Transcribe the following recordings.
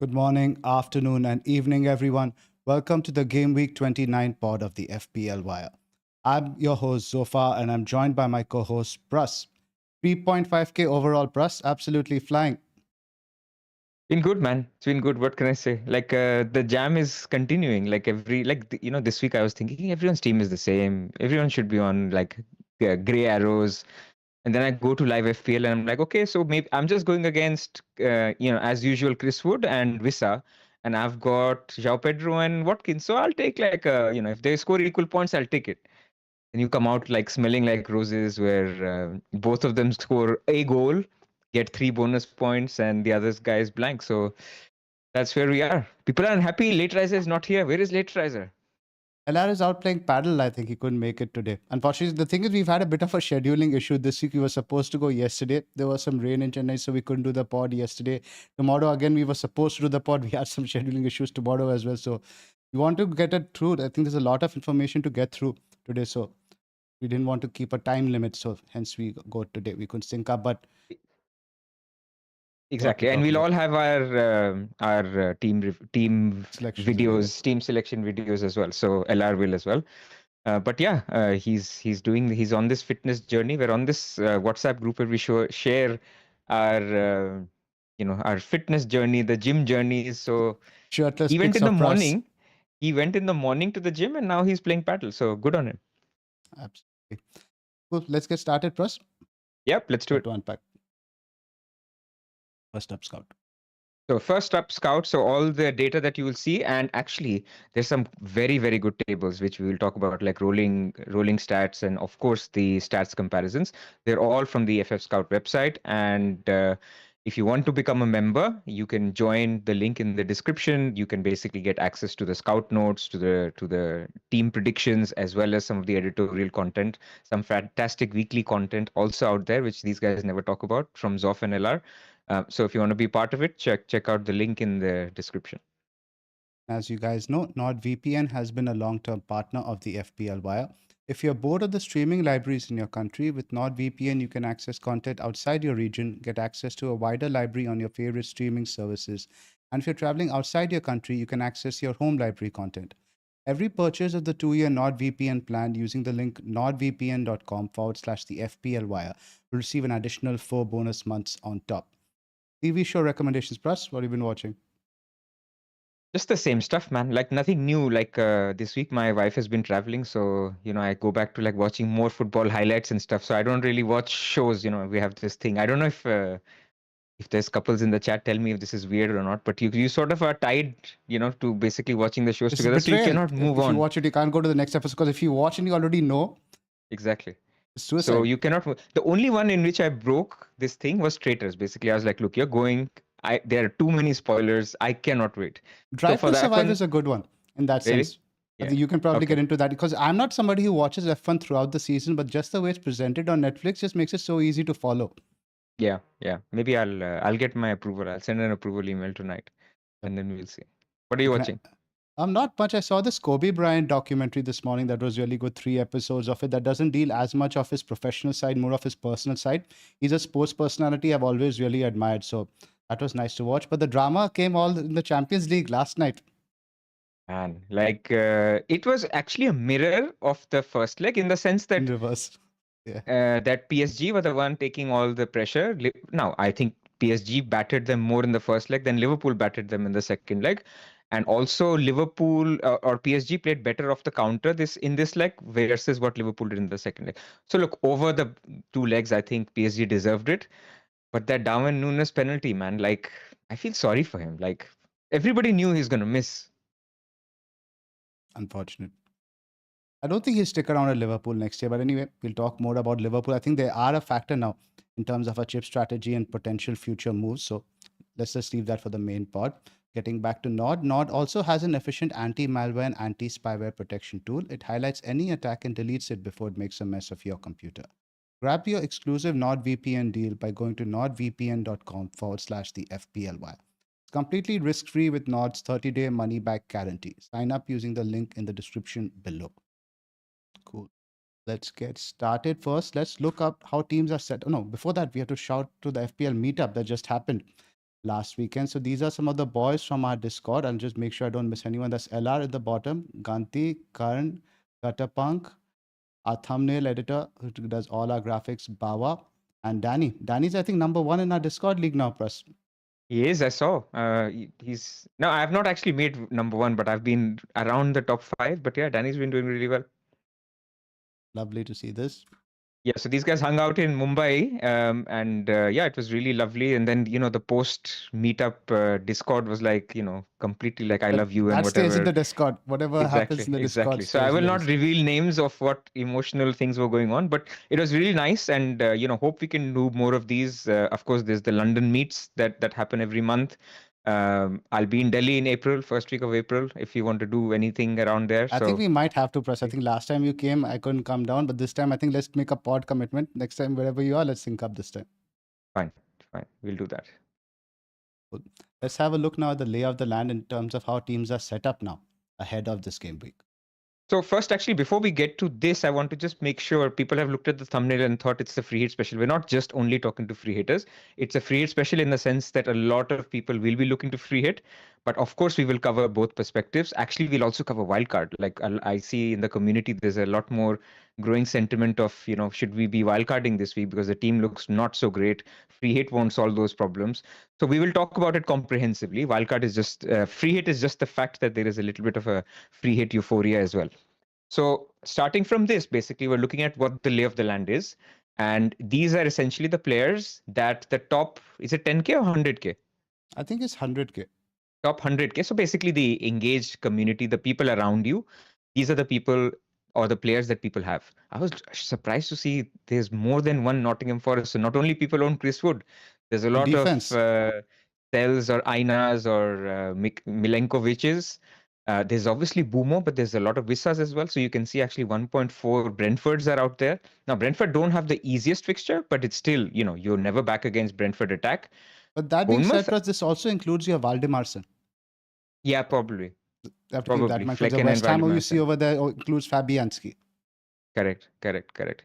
Good morning, afternoon, and evening, everyone. Welcome to the Gameweek 29 pod of the FPL Wire. I'm your host, Zoph, and I'm joined by my co host, Pras. 3.5k overall, Pras, absolutely flying. Been good, man. It's been good. What can I say? The jam is continuing. This week I was thinking everyone's team is the same. Everyone should be on gray arrows. And then I go to live FPL and I'm like, okay, so maybe I'm just going against, as usual, Chris Wood and Wissa. And I've got João Pedro and Watkins. So I'll take if they score equal points, I'll take it. And you come out like smelling like roses, where both of them score a goal, get 3 bonus points, and the other guy is blank. So that's where we are. People are unhappy. Late Riser is not here. Where is Late Riser? LR is out playing paddle. I think he couldn't make it today. Unfortunately, the thing is, we've had a bit of a scheduling issue this week. We were supposed to go yesterday. There was some rain in Chennai, so we couldn't do the pod yesterday. Tomorrow, again, we were supposed to do the pod. We had some scheduling issues tomorrow as well. So we want to get it through. I think there's a lot of information to get through today. So we didn't want to keep a time limit. So hence we go today. We couldn't sync up, but lot to Exactly, and talk we'll about. all have our team Selections video. videos, team selection videos as well. So LR will as well. But yeah, he's on this fitness journey. We're on this WhatsApp group where we share our our fitness journey, the gym journeys. So Shirtless he went pics in the of Pras. morning. He went in the morning to the gym, and now he's playing paddle. So good on him. Absolutely. Cool. Let's get started, Pras. Yep, let's do What it. to unpack. First up, Scout. So first up, Scout. So all the data that you will see, and actually, there's some very, very good tables which we will talk about, like rolling stats, and of course the stats comparisons. They're all from the FF Scout website, and if you want to become a member, you can join the link in the description. You can basically get access to the Scout notes, to the team predictions, as well as some of the editorial content, some fantastic weekly content also out there, which these guys never talk about from Zoph and LR. So if you want to be part of it, check out the link in the description. As you guys know, NordVPN has been a long-term partner of the FPL Wire. If you're bored of the streaming libraries in your country, with NordVPN, you can access content outside your region, get access to a wider library on your favorite streaming services. And if you're traveling outside your country, you can access your home library content. Every purchase of the 2-year NordVPN plan using the link nordvpn.com/the FPL Wire will receive an additional 4 bonus months on top. TV show recommendations, Plus, what have you been watching? Just the same stuff, man. Like nothing new. This week, my wife has been traveling, so I go back to like watching more football highlights and stuff. So I don't really watch shows. We have this thing. I don't know if there's couples in the chat. Tell me if this is weird or not. But you sort of are tied, to basically watching the shows This is together, so you betrayal. cannot move If you on. watch it, you can't go to the next episode because if you watch and you already know, Exactly. it's So suicide. you cannot. The only one in which I broke this thing was Traitors. Basically, I was like, "Look, you're going. There are too many spoilers. I cannot wait." So Drive for to that Survive one, is a good one in that really, sense. I yeah, think you can probably get okay, into that because I'm not somebody who watches F1 throughout the season, but just the way it's presented on Netflix just makes it so easy to follow. yeah. Maybe I'll get my approval. I'll send an approval email tonight, Yep. and then we'll see. What are You you can. watching? Not much. I saw this Kobe Bryant documentary this morning that was really good. 3 episodes of it that doesn't deal as much of his professional side, more of his personal side. He's a sports personality I've always really admired. So that was nice to watch. But the drama came all in the Champions League last night And it was actually a mirror of the first leg in the sense in that reverse. Yeah. that PSG were the one taking all the pressure. Now, I think PSG battered them more in the first leg than Liverpool battered them in the second leg. And also Liverpool or PSG played better off the counter in this leg versus what Liverpool did in the second leg. So look, over the 2 legs, I think PSG deserved it. But that Darwin Núñez penalty, man, like I feel sorry for him. Like everybody knew he's gonna miss. Unfortunate. I don't think he'll stick around at Liverpool next year. But anyway, we'll talk more about Liverpool. I think they are a factor now in terms of a chip strategy and potential future moves. So let's just leave that for the main pod. Getting back to Nord, Nord also has an efficient anti-malware and anti-spyware protection tool. It highlights any attack and deletes it before it makes a mess of your computer. Grab your exclusive NordVPN deal by going to nordvpn.com/the FPLY. It's completely risk-free with Nord's 30-day money-back guarantee. Sign up using the link in the description below. Cool. Let's get started. First, let's look up how teams are set. Oh, no, before that, we have to shout to the FPL meetup that just happened. last weekend. So these are some of the boys from our Discord. I'll just make sure I don't miss anyone. That's LR at the bottom, Ganti, Karan, Katapunk, our thumbnail editor who does all our graphics, Bawa, and Danny. Danny's, I think, number one in our Discord league now, Pras. He is, I saw. He's no, I have not actually made number one, but I've been around the top five. But yeah, Danny's been doing really well. Lovely to see this. Yeah, so these guys hung out in Mumbai, and yeah, it was really lovely. And then the post meetup Discord was like completely like I But love you and that stays in whatever. the Discord. Whatever happens Exactly, in the Discord exactly. So I stays will in the not Discord. reveal names of what emotional things were going on, but it was really nice, and hope we can do more of these. Of course, there's the London meets that happen every month. I'll be in Delhi in April, first week of April, if you want to do anything around there. I think So we might have to, Pras. I think last time you came, I couldn't come down, but this time I think let's make a pod commitment. Next time, wherever you are, let's sync up this time. fine, fine, we'll do that. Cool. Let's have a look now at the lay of the land in terms of how teams are set up now ahead of this game week. So first, actually, before we get to this, I want to just make sure people have looked at the thumbnail and thought it's a free hit special. We're not just only talking to free hitters. It's a free hit special in the sense that a lot of people will be looking to free hit. But of course, we will cover both perspectives. Actually, we'll also cover wildcard. Like I see in the community, there's a lot more growing sentiment of, should we be wildcarding this week because the team looks not so great. Free hit won't solve those problems. So we will talk about it comprehensively. Wildcard is just free hit is just the fact that there is a little bit of a free hit euphoria as well. So starting from this, basically, we're looking at what the lay of the land is. And these are essentially the players that the top, is it 10K or 100K? I think it's 100K. Top 100K. So basically the engaged community, the people around you, these are the people or the players that people have. I was surprised to see there's more than one Nottingham Forest. So not only people own Chris Wood, there's a On lot of defense, Tells or Ainas or Milenkovic's. There's obviously Boomo, but there's a lot of Visas as well. So you can see actually 1.4 Brentfords are out there. Now, Brentford don't have the easiest fixture, but it's still, you're never back against Brentford attack. but that being said, Bournemouth, Pras, this also includes your Valdemarson. yeah, probably. You have to keep that in Probably mind because the Flecken and West Ham who you see Valdemarsson. over there includes Fabianski. Correct.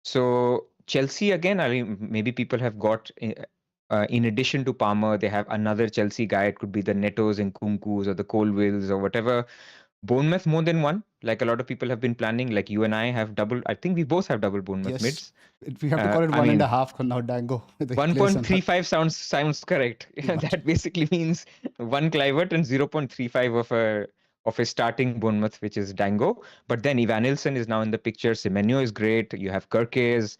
So Chelsea again, I mean, maybe people have got in addition to Palmer, they have another Chelsea guy. It could be the Netos and Kunkus or the Colwills or whatever. Bournemouth more than one, like a lot of people have been planning. Like you and I have double. I think we both have double Bournemouth Yes, mids. we have to call it I one and mean, a half now, Dango. The place and not 1.35 sounds correct. too much. That basically means one Clivert and 0.35 of a starting Bournemouth, which is Dango. But then Evanilson is now in the picture. Semenyo is great. You have Kirkes.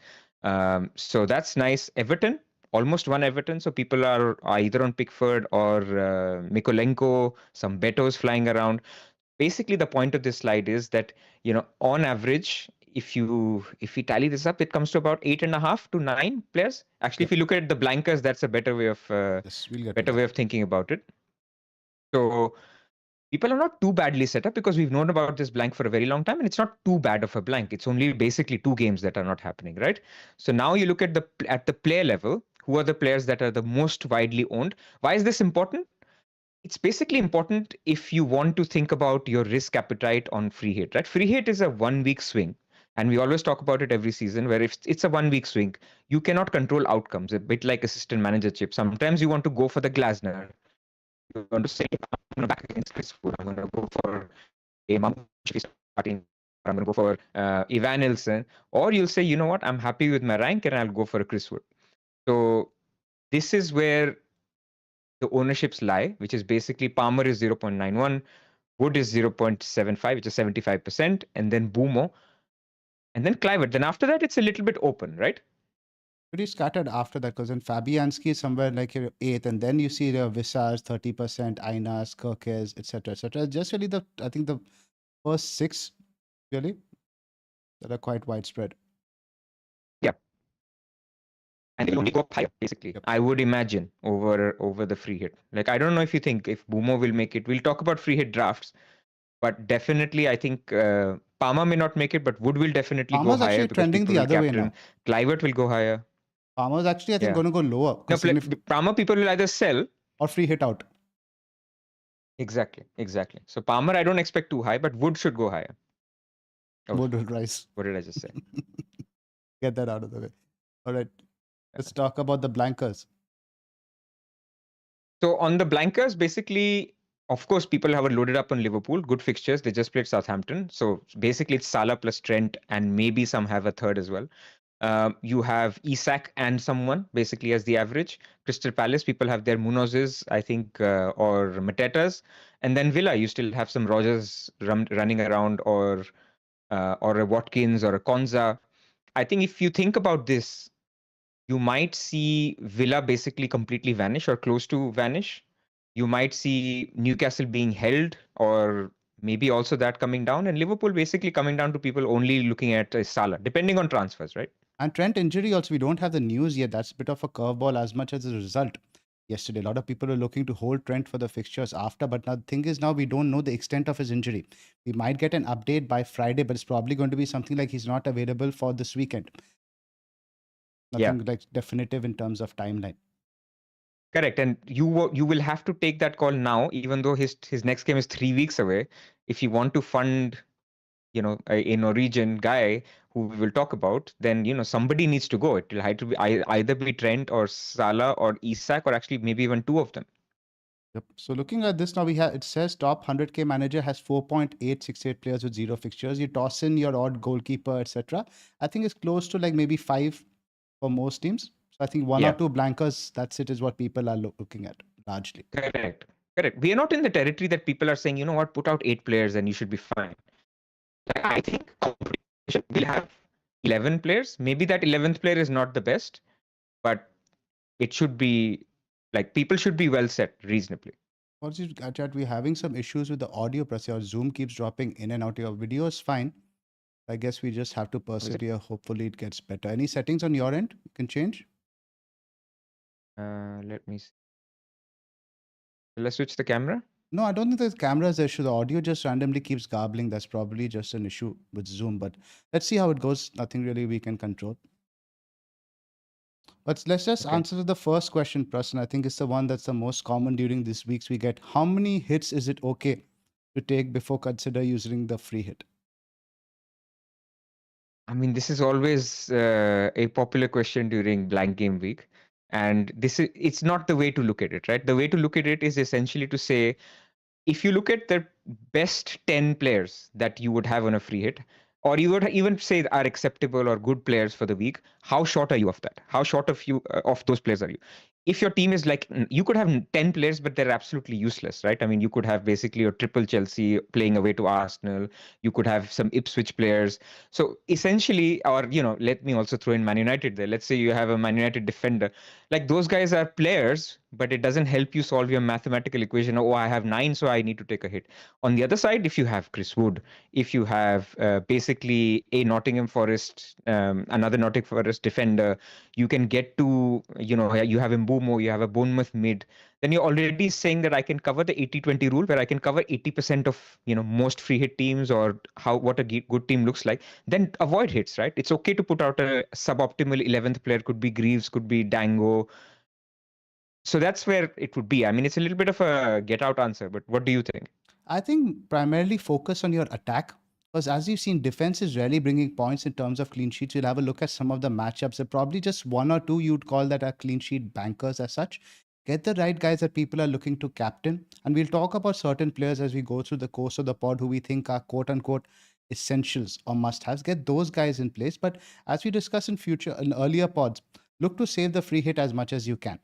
So that's nice. Everton, almost one Everton. So people are either on Pickford or Mikolenko, some Betos flying around. Basically, the point of this slide is that, on average, if we tally this up, it comes to about 8.5 to 9 players. Actually, Yep. if you look at the blankers, that's a better way Yes, we'll get to that. of thinking about it. So people are not too badly set up because we've known about this blank for a very long time, and it's not too bad of a blank. It's only basically two games that are not happening, right? So now you look at the player level. Who are the players that are the most widely owned? Why is this important? It's basically important if you want to think about your risk appetite on free hit, right? Free hit is a 1 week swing. And we always talk about it every season where if it's a 1 week swing, you cannot control outcomes, a bit like assistant manager chip. Sometimes you want to go for the Glasner. You want to say, I'm going to back against Chris Wood. I'm going to go for a Mamushki starting. I'm going to go for Ivan Nilsson. Or you'll say, you know what, I'm happy with my rank and I'll go for a Chris Wood. So this is where the ownerships lie, which is basically Palmer is 0.91, Wood is 0.75, which is 75%, and then Boomo, and then Clivert. Then after that, it's a little bit open, right? Pretty scattered after that because then Fabianski is somewhere like your eighth, and then you see the Visas 30%, Ainas, Kirkes, etc., etc. Just really I think the first six really that are quite widespread. Yeah. And it'll only go up higher, basically. Yep. I would imagine over the free hit. Like I don't know if you think if Boomo will make it. We'll talk about free hit drafts, but definitely I think Palmer may not make it, but Wood will definitely go Palmer's higher actually because trending people the will other way captain. now. Clivert will go higher. Palmer's actually, I think, Yeah. going to go lower No, because Palmer people will either sell or free hit out. Exactly. So Palmer, I don't expect too high, but Wood should go higher. Oh, Wood will rise. what did I just say? Get that out of the way. All right. Let's talk about the blankers. So on the blankers, basically, of course, people have loaded up on Liverpool. Good fixtures. They just played Southampton. So basically, it's Salah plus Trent, and maybe some have a third as well. You have Isak and someone basically as the average. Crystal Palace, people have their Munozes, I think, or Matetas. And then Villa, you still have some Rogers running around, or a Watkins or a Konza. I think if you think about this, you might see Villa basically completely vanish or close to vanish. You might see Newcastle being held, or maybe also that coming down, and Liverpool basically coming down to people only looking at Salah, depending on transfers, right? And Trent injury also, we don't have the news yet. That's a bit of a curveball as much as a result. Yesterday, a lot of people are looking to hold Trent for the fixtures after, but now the thing is now we don't know the extent of his injury. We might get an update by Friday, but it's probably going to be something like he's not available for this weekend. Yeah. Nothing like definitive in terms of timeline. Correct, and you will have to take that call now, even though his next game is 3 weeks away. If you want to fund, a Norwegian guy who we will talk about, then somebody needs to go. It will have to be either be Trent or Salah or Isak, or actually maybe even two of them. Yep. So looking at this now, it says top 100K manager has 4.868 players with zero fixtures. You toss in your odd goalkeeper, etc. I think it's close to like maybe 5 for most teams. So I think one or Yeah. two blankers, that's it, is what people are looking at largely. Correct. We are not in the territory that people are saying, you know what, put out 8 players and you should be fine. I think competition will have 11 players. Maybe that 11th player is not the best, but it should be like people should be well set reasonably. Also, chat, we're having some issues with the audio press. Your Zoom keeps dropping in and out. Your video is fine. I guess we just have to persevere. Hopefully it gets better. Any settings on your end you can change? Let me see. Let's switch the camera. No, I don't think the camera is the issue. The audio just randomly keeps garbling. That's probably just an issue with Zoom. But let's see how it goes. Nothing really we can control. But let's just answer the first question, Prasan. I think it's the one that's the most common during these weeks. We get how many hits is it okay to take before consider using the free hit? I mean, this is always a popular question during blank game week. And it's not the way to look at it, right? The way to look at it is essentially to say, if you look at the best 10 players that you would have on a free hit, or you would even say are acceptable or good players for the week, how short are you of that? How short of those players are you? If your team is like, you could have 10 players, but they're absolutely useless, right? I mean, you could have basically a triple Chelsea playing away to Arsenal. You could have some Ipswich players. So essentially, or, let me also throw in Man United there. Let's say you have a Man United defender. Like those guys are players, but it doesn't help you solve your mathematical equation. Oh, I have 9, so I need to take a hit. On the other side, if you have Chris Wood, if you have basically a Nottingham Forest, another Nottingham Forest defender, you can get to, you have Mbumo, you have a Bournemouth mid, then you're already saying that I can cover the 80-20 rule, where I can cover 80% of, most free hit teams, or what a good team looks like. Then avoid hits, right? It's okay to put out a suboptimal 11th player, could be Greaves, could be Dango. So that's where it would be. I mean, it's a little bit of a get out answer, but what do you think? I think primarily focus on your attack, because as you've seen, defense is rarely bringing points in terms of clean sheets. You'll have a look at some of the matchups. There probably just one or two you'd call that are clean sheet bankers as such. Get the right guys that people are looking to captain. And we'll talk about certain players as we go through the course of the pod who we think are quote unquote essentials or must haves. Get those guys in place. But as we discuss in earlier pods, look to save the free hit as much as you can.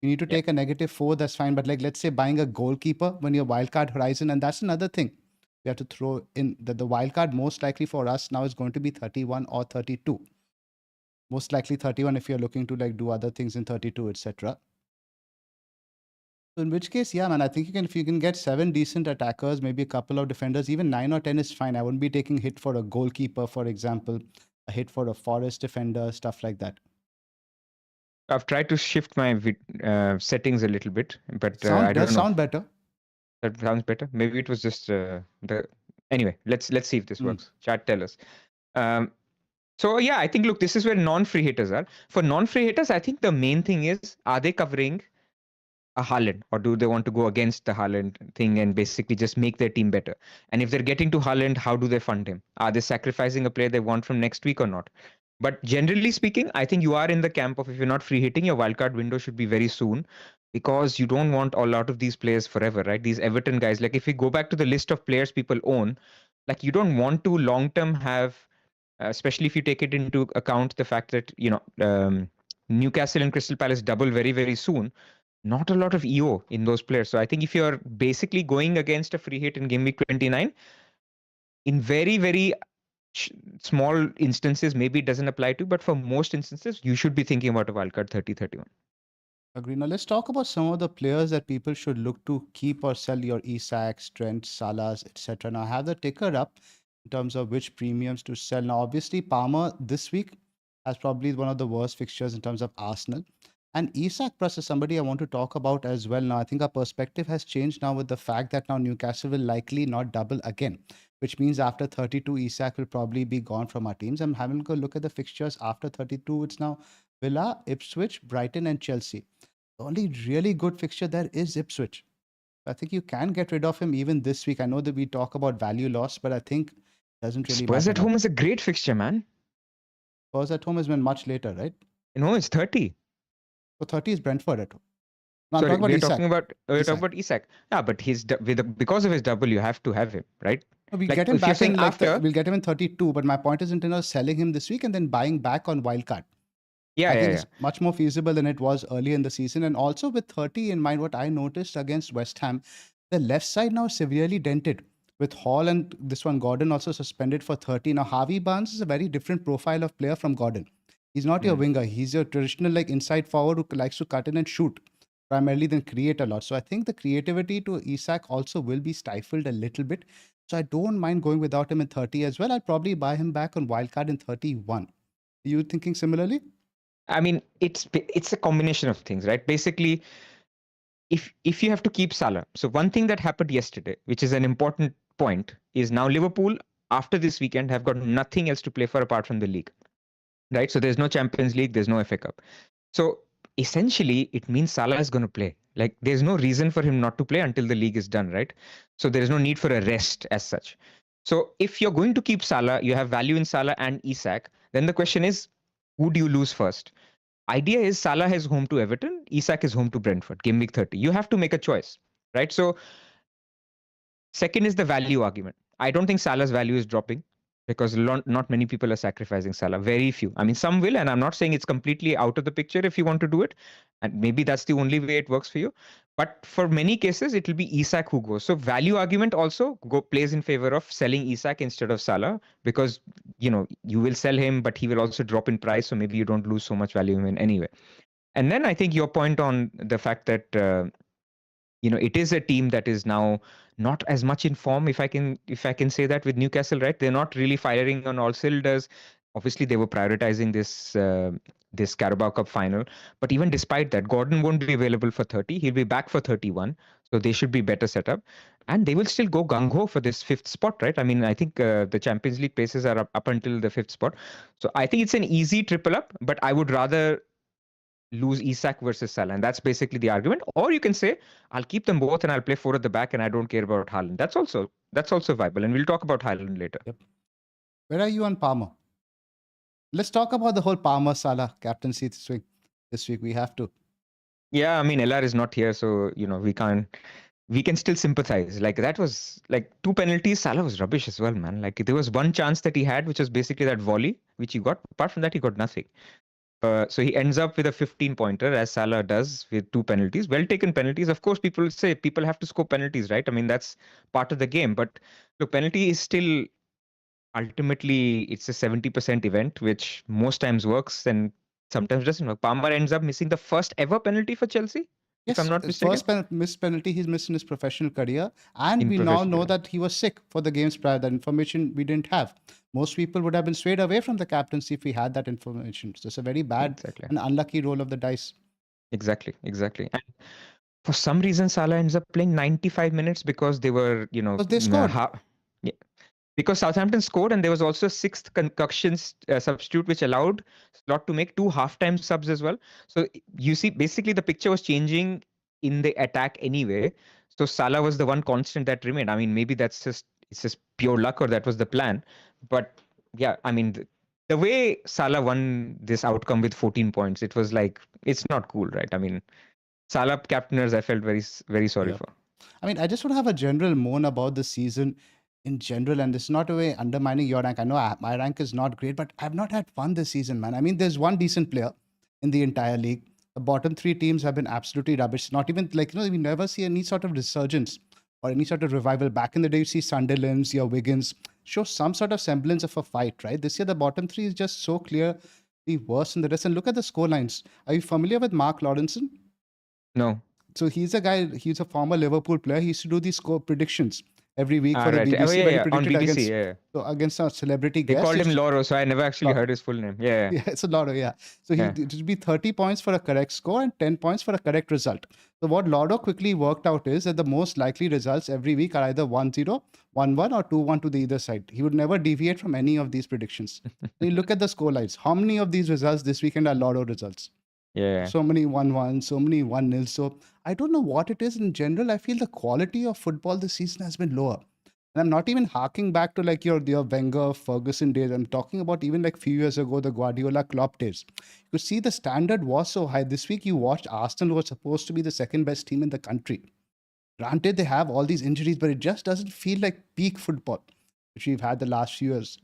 You need to take a -4, that's fine. But like, let's say buying a goalkeeper when you're wildcard horizon, and that's another thing we have to throw in, that the wildcard most likely for us now is going to be 31 or 32. Most likely 31 if you're looking to like do other things in 32, etc. So in which case, yeah, man, I think if you can get 7 decent attackers, maybe a couple of defenders, even 9 or 10 is fine. I wouldn't be taking hit for a goalkeeper, for example, a hit for a Forest defender, stuff like that. I've tried to shift my settings a little bit, but I don't know. Sound better. That sounds better. Maybe it was just Anyway, let's see if this works. Chat, tell us. So yeah, I think, look, this is where non-free hitters are. For non-free hitters, I think the main thing is, are they covering a Haaland, or do they want to go against the Haaland thing and basically just make their team better? And if they're getting to Haaland, how do they fund him? Are they sacrificing a player they want from next week or not? But generally speaking, I think you are in the camp of, if you're not free hitting, your wildcard window should be very soon. because you don't want a lot of these players forever, right? These Everton guys, like if we go back to the list of players people own, like you don't want to long term have, especially if you take it into account the fact that, Newcastle and Crystal Palace double very, very soon. Not a lot of EO in those players. So I think if you're basically going against a free hit in Game Week 29, in very, very small instances, maybe it doesn't apply to, but for most instances, you should be thinking about a wildcard 30-31. Agree. Now let's talk about some of the players that people should look to keep or sell, your Isaks, Trent, Salas, etc. Now I have the ticker up in terms of which premiums to sell. Now obviously Palmer this week has probably one of the worst fixtures in terms of Arsenal. And Isak Pras is somebody I want to talk about as well. Now I think our perspective has changed now with the fact that now Newcastle will likely not double again, which means after 32 Isak will probably be gone from our teams. I'm having a look at the fixtures after 32. It's now Villa, Ipswich, Brighton, and Chelsea. The only really good fixture there is Ipswich. I think you can get rid of him even this week. I know that we talk about value loss, but I think it doesn't really Spurs matter at now. home is a great fixture, man. Spurs at home has been much later, right? No, it's 30. So 30 is Brentford at home. No, I'm Sorry, talking about we're Isak. talking about Isak. Isak. Yeah, but because of his double, you have to have him, right? No, we Like, get him if you're back in saying after, we'll get him in 32. But my point is, in selling him this week and then buying back on Wildcard. yeah, I yeah, think yeah. it's much more feasible than it was early in the season. And also with 30 in mind, what I noticed against West Ham, the left side now is severely dented with Hall and this one Gordon also suspended for 30. Now Harvey Barnes is a very different profile of player from Gordon. He's not your winger. He's your traditional like inside forward who likes to cut in and shoot primarily, then create a lot. So I think the creativity to Isak also will be stifled a little bit. So I don't mind going without him in 30 as well. I'll probably buy him back on wildcard in 31. Are you thinking similarly? I mean, it's a combination of things, right? Basically, if you have to keep Salah, so one thing that happened yesterday, which is an important point, is now Liverpool after this weekend have got nothing else to play for apart from the league, right? So there's no Champions League, there's no FA Cup. So essentially, it means Salah is going to play. Like there's no reason for him not to play until the league is done, right? So there is no need for a rest as such. So if you're going to keep Salah, you have value in Salah and Isak. Then the question is, who do you lose first? Idea is Salah is home to Everton, Isak is home to Brentford, game week 30. You have to make a choice, right? So second is the value argument. I don't think Salah's value is dropping because not many people are sacrificing Salah. Very few. I mean, some will, and I'm not saying it's completely out of the picture if you want to do it. And maybe that's the only way it works for you. But for many cases, it will be Isak who goes. So value argument also plays in favor of selling Isak instead of Salah because, you will sell him, but he will also drop in price. So maybe you don't lose so much value in him anyway. And then I think your point on the fact that, it is a team that is now not as much in form, if I can say that, with Newcastle, right? They're not really firing on all cylinders. Obviously, they were prioritizing this Carabao Cup final, but even despite that, Gordon won't be available for 30. He'll be back for 31, so they should be better set up, and they will still go gung ho for this fifth spot, right? I mean, I think the Champions League places are up until the fifth spot, so I think it's an easy triple up. But I would rather lose Isak versus Salah. And that's basically the argument. Or you can say, I'll keep them both and I'll play four at the back and I don't care about Haaland. That's also viable. And we'll talk about Haaland later. Yep. Where are you on Palmer? Let's talk about the whole Palmer Salah captaincy this week. We have to. Yeah, I mean, LR is not here, so we can still sympathize. Like that was like two penalties. Salah was rubbish as well, man. Like there was one chance that he had, which was basically that volley, which he got. Apart from that, he got nothing. So he ends up with a 15-pointer, as Salah does, with two penalties. Well taken penalties. Of course, people say people have to score penalties, right? I mean, that's part of the game. But look, penalty is still ultimately it's a 70% event, which most times works and sometimes doesn't work. Palmer ends up missing the first ever penalty for Chelsea, if I'm Yes, not his mistaken. first missed penalty he's missed in his professional career. And In we now professional know career. that he was sick for the games prior. That information we didn't have. Most people would have been swayed away from the captaincy if we had that information. So it's a very bad Exactly. and unlucky roll of the dice. Exactly. And for some reason, Salah ends up playing 95 minutes because they were, Because they scored. Yeah, because Southampton scored and there was also a sixth concoction substitute which allowed Slot to make two halftime subs as well. So you see, basically the picture was changing in the attack anyway. So Salah was the one constant that remained. I mean, maybe it's just pure luck or that was the plan. But yeah, I mean, the way Salah won this outcome with 14 points, it was like, it's not cool, right? I mean, Salah captainers, I felt very sorry Yeah. for. I mean, I just want to have a general moan about the season in general, and it's not a way undermining your rank. I know my rank is not great, but I've not had fun this season, man. I mean, there's one decent player in the entire league. The bottom three teams have been absolutely rubbish. Not even like, we never see any sort of resurgence or any sort of revival. Back in the day, you see Sunderland's, your Wiggins show some sort of semblance of a fight, right? This year, the bottom three is just so clearly worse than the rest. And look at the score lines. Are you familiar with Mark Lawrenson? No. So he's a guy, he's a former Liverpool player. He used to do these score predictions every week for the Right. Oh BBC, yeah, where he yeah. On predicted BBC, against yeah. against a celebrity They guest. called him Loro, so I never actually heard his full name. Yeah. Yeah, it's a lot of, yeah. So Yeah. it would be 30 points for a correct score and 10 points for a correct result. So what Lotto quickly worked out is that the most likely results every week are either 1-0, 1-1, or 2-1 to the either side. He would never deviate from any of these predictions. You look at the score lines. How many of these results this weekend are Lotto results? Yeah. So many 1-1, so many 1-0. So I don't know what it is in general. I feel the quality of football this season has been lower. And I'm not even harking back to like your Wenger, Ferguson days. I'm talking about even like few years ago, the Guardiola Klopp days. You could see the standard was so high. This week you watched Arsenal, who was supposed to be the second best team in the country. Granted, they have all these injuries, but it just doesn't feel like peak football, which we've had the last few years.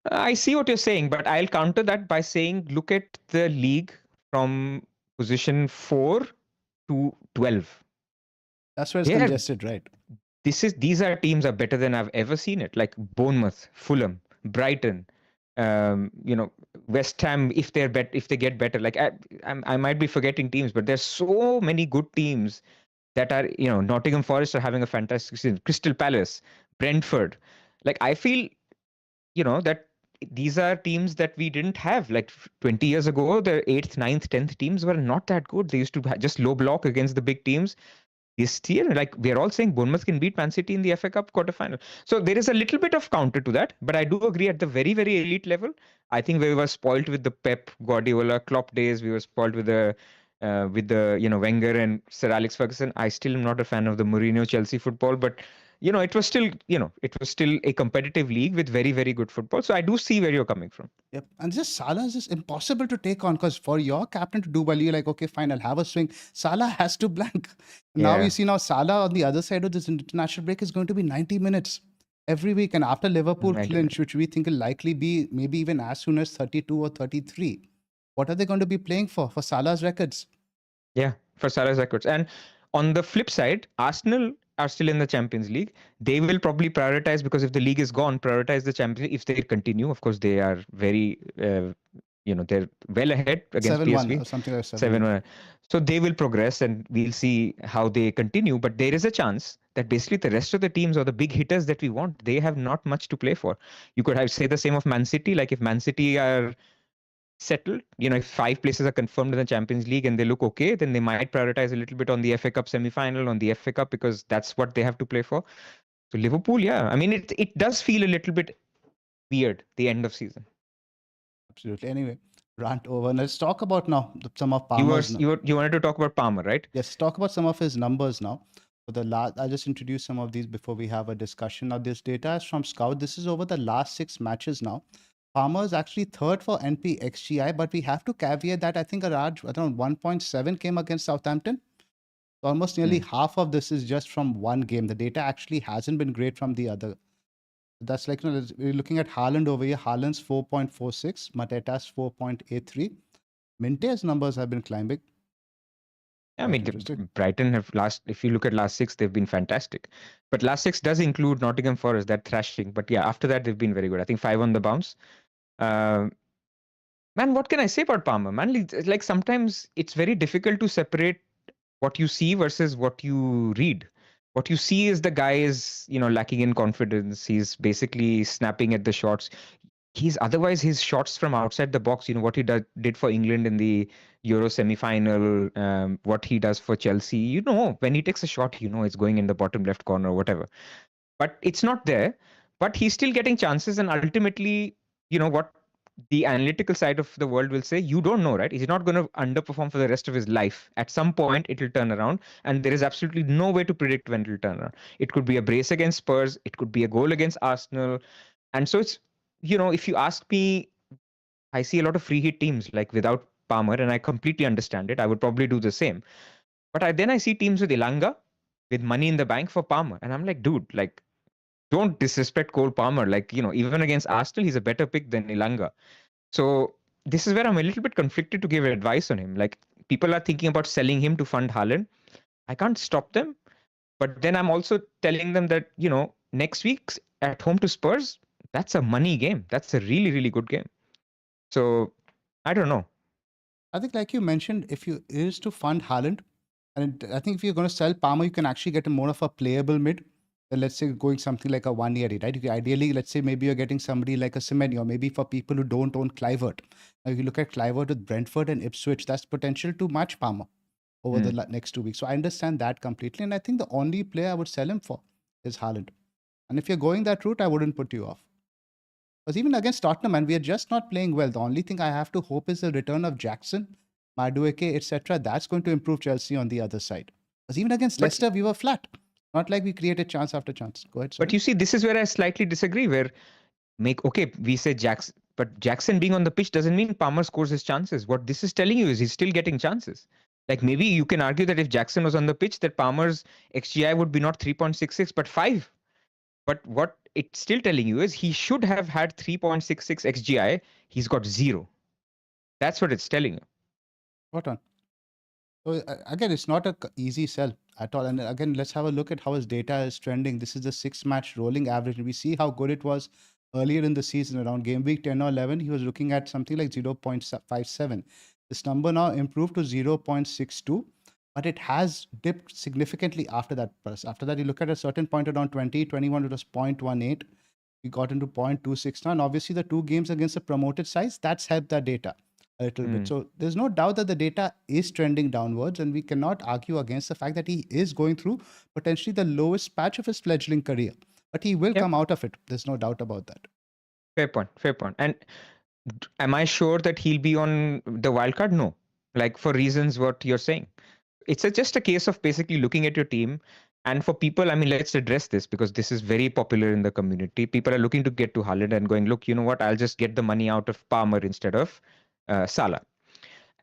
I see what you're saying, but I'll counter that by saying look at the league from position 4 to 12. That's where it's They are, congested, right? these are teams are better than I've ever seen it. Like Bournemouth, Fulham, Brighton, West Ham. If they get better, like I might be forgetting teams, but there's so many good teams that are, Nottingham Forest are having a fantastic season. Crystal Palace, Brentford. Like I feel, that these are teams that we didn't have like 20 years ago. The 8th, 9th, 10th teams were not that good. They used to just low block against the big teams. This year, like we're all saying, Bournemouth can beat Man City in the FA Cup quarterfinal. So there is a little bit of counter to that, but I do agree at the very, very elite level. I think we were spoiled with the Pep, Guardiola, Klopp days. We were spoiled with the Wenger and Sir Alex Ferguson. I still am not a fan of the Mourinho Chelsea football, but it was still a competitive league with very, very good football. So I do see where you're coming from. Yep. And just Salah is just impossible to take on because for your captain to do well, you're like, okay, fine, I'll have a swing. Salah has to blank. Now Yeah. you see Salah on the other side of this international break is going to be 90 minutes every week. And after Liverpool 90 clinch, which we think will likely be maybe even as soon as 32 or 33, what are they going to be playing for Salah's records? Yeah, for Salah's records. And on the flip side, Arsenal are still in the Champions League. They will probably prioritize, because if the league is gone, prioritize the Champions League. If they continue, of course, they are very, they're well ahead against 7-1 PSV. or something like 7-1. So they will progress and we'll see how they continue. But there is a chance that basically the rest of the teams or the big hitters that we want, they have not much to play for. You could say the same of Man City. Like if Man City are settled, if 5 places are confirmed in the Champions League and they look okay, then they might prioritize a little bit on the FA Cup semi-final, on the FA Cup, because that's what they have to play for. So Liverpool, yeah, I mean, it does feel a little bit weird, the end of season. Absolutely. Anyway, rant over. Let's talk about now some of Palmer's. You wanted to talk about Palmer, right? Yes, talk about some of his numbers now. For the last, I just introduced some of these before we have a discussion. Now, this data is from Scout. This is over the last 6 matches now. Palmer is actually third for NPXGI, but we have to caveat that I think around 1.7 came against Southampton. So almost nearly half of this is just from one game. The data actually hasn't been great from the other. That's like, we're looking at Haaland over here. Haaland's 4.46, Mateta's 4.83. Minte's numbers have been climbing. I mean, Brighton have if you look at last 6, they've been fantastic. But last 6 does include Nottingham Forest, that thrashing. But yeah, after that, they've been very good. I think 5 on the bounce. Man, what can I say about Palmer? Man, like sometimes it's very difficult to separate what you see versus what you read. What you see is the guy is, lacking in confidence. He's basically snapping at the shots. Otherwise his shots from outside the box, what he did for England in the Euro semi-final, what he does for Chelsea, when he takes a shot, it's going in the bottom left corner or whatever. But it's not there. But he's still getting chances, and ultimately, what the analytical side of the world will say, you don't know, right? He's not going to underperform for the rest of his life. At some point, it'll turn around, and there is absolutely no way to predict when it'll turn around. It could be a brace against Spurs, it could be a goal against Arsenal, and so it's, if you ask me, I see a lot of free hit teams like without Palmer, and I completely understand it. I would probably do the same. But then I see teams with Ilanga with money in the bank for Palmer. And I'm like, dude, like, don't disrespect Cole Palmer. Like, even against Arsenal, he's a better pick than Ilanga. So this is where I'm a little bit conflicted to give advice on him. Like, people are thinking about selling him to fund Haaland. I can't stop them. But then I'm also telling them that, next week's at home to Spurs, that's a money game. That's a really, really good game. So I don't know. I think, like you mentioned, if you is to fund Haaland, and I think if you're going to sell Palmer, you can actually get a more of a playable mid. Then let's say going something like a 1 year, right? You can ideally, let's say maybe you're getting somebody like a Semenyo, or maybe for people who don't own Clivert. Now, if you look at Clivert with Brentford and Ipswich, that's potential to match Palmer over the next 2 weeks. So I understand that completely. And I think the only player I would sell him for is Haaland. And if you're going that route, I wouldn't put you off. Because even against Tottenham, and we are just not playing well. The only thing I have to hope is the return of Jackson, Madueke, etc. That's going to improve Chelsea on the other side. Because even against Leicester, we were flat. Not like we created chance after chance. Go ahead. Sorry. But you see, this is where I slightly disagree. Where we say Jackson, but Jackson being on the pitch doesn't mean Palmer scores his chances. What this is telling you is he's still getting chances. Like maybe you can argue that if Jackson was on the pitch, that Palmer's XGI would be not 3.66 but 5. But what it's still telling you is he should have had 3.66 XGI. He's got 0. That's what it's telling you. Spot on. So again, it's not an easy sell at all. And again, let's have a look at how his data is trending. This is the 6-match rolling average. And we see how good it was earlier in the season. Around game week 10 or 11, he was looking at something like 0.57. This number now improved to 0.62, but it has dipped significantly after that. After that, you look at a certain point around 2021, it was 0.18. We got into 0.26 now. And obviously, the 2 games against the promoted sides, that's helped that data a little bit. So there's no doubt that the data is trending downwards, and we cannot argue against the fact that he is going through potentially the lowest patch of his fledgling career. But he will come out of it. There's no doubt about that. Fair point. Fair point. And am I sure that he'll be on the wildcard? No. Like for reasons what you're saying. It's just a case of basically looking at your team. And for people, I mean, let's address this because this is very popular in the community. People are looking to get to Haaland and going, look, you know what? I'll just get the money out of Palmer instead of Salah.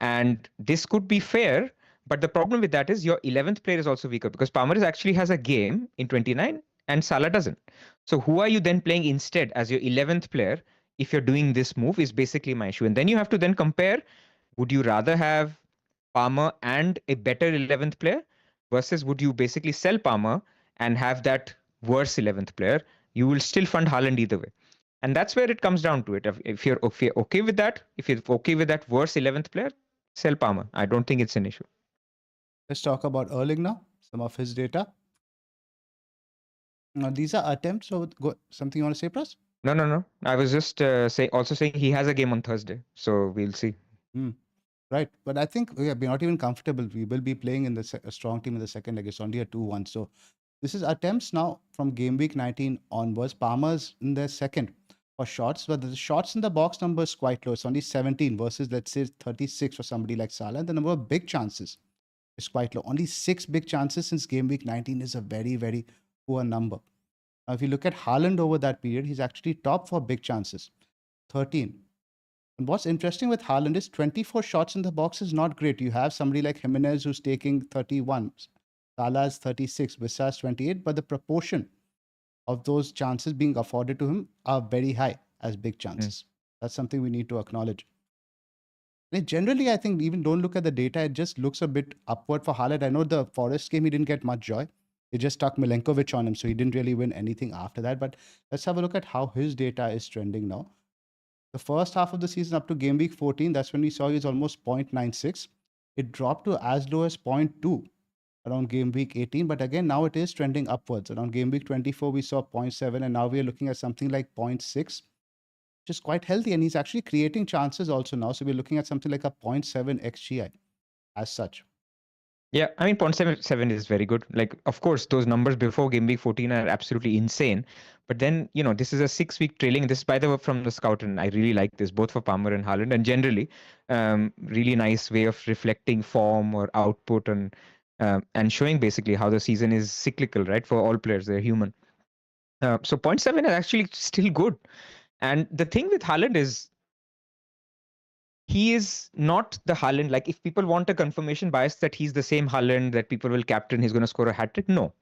And this could be fair, but the problem with that is your 11th player is also weaker because Palmer actually has a game in 29 and Salah doesn't. So who are you then playing instead as your 11th player if you're doing this move is basically my issue. And then you have to then compare, would you rather have Palmer and a better 11th player versus would you basically sell Palmer and have that worse 11th player? You will still fund Haaland either way. And that's where it comes down to it. If you're okay with that, if you're okay with that worse 11th player, sell Palmer. I don't think it's an issue. Let's talk about Erling now, some of his data. Now, these are attempts. So, something you want to say, Pras? No. I was just saying he has a game on Thursday. So we'll see. Right. But I think we're not even comfortable. We will be playing in a strong team in the second leg. It's only a 2-1. So this is attempts now from game week 19 onwards. Palmer's in their second for shots, but the shots in the box number is quite low. It's only 17 versus, let's say, 36 for somebody like Salah. And the number of big chances is quite low. Only 6 big chances since game week 19 is a very, very poor number. Now, if you look at Haaland over that period, he's actually top for big chances, 13. And what's interesting with Haaland is 24 shots in the box is not great. You have somebody like Jimenez who's taking 31, Salah's 36, Vissa's 28, but the proportion of those chances being afforded to him are very high as big chances. That's something we need to acknowledge. And generally, I think even don't look at the data. It just looks a bit upward for Haaland. I know the Forest game, he didn't get much joy. They just stuck Milenkovic on him, so he didn't really win anything after that. But let's have a look at how his data is trending now. The first half of the season up to game week 14, that's when we saw he was almost 0.96. It dropped to as low as 0.2 around game week 18. But again, now it is trending upwards. Around game week 24, we saw 0.7, and now we are looking at something like 0.6, which is quite healthy. And he's actually creating chances also now. So we're looking at something like a 0.7 XGI as such. Yeah, I mean, 0.77 is very good. Like, of course, those numbers before game week 14 are absolutely insane. But then, this is a 6-week trailing. This is, by the way, from the scout, and I really like this, both for Palmer and Haaland. And generally, really nice way of reflecting form or output and showing basically how the season is cyclical, right? For all players, they're human. So 0.7 is actually still good. And the thing with Haaland is he is not the Haaland. Like if people want a confirmation bias that he's the same Haaland that people will captain, he's going to score a hat trick. No.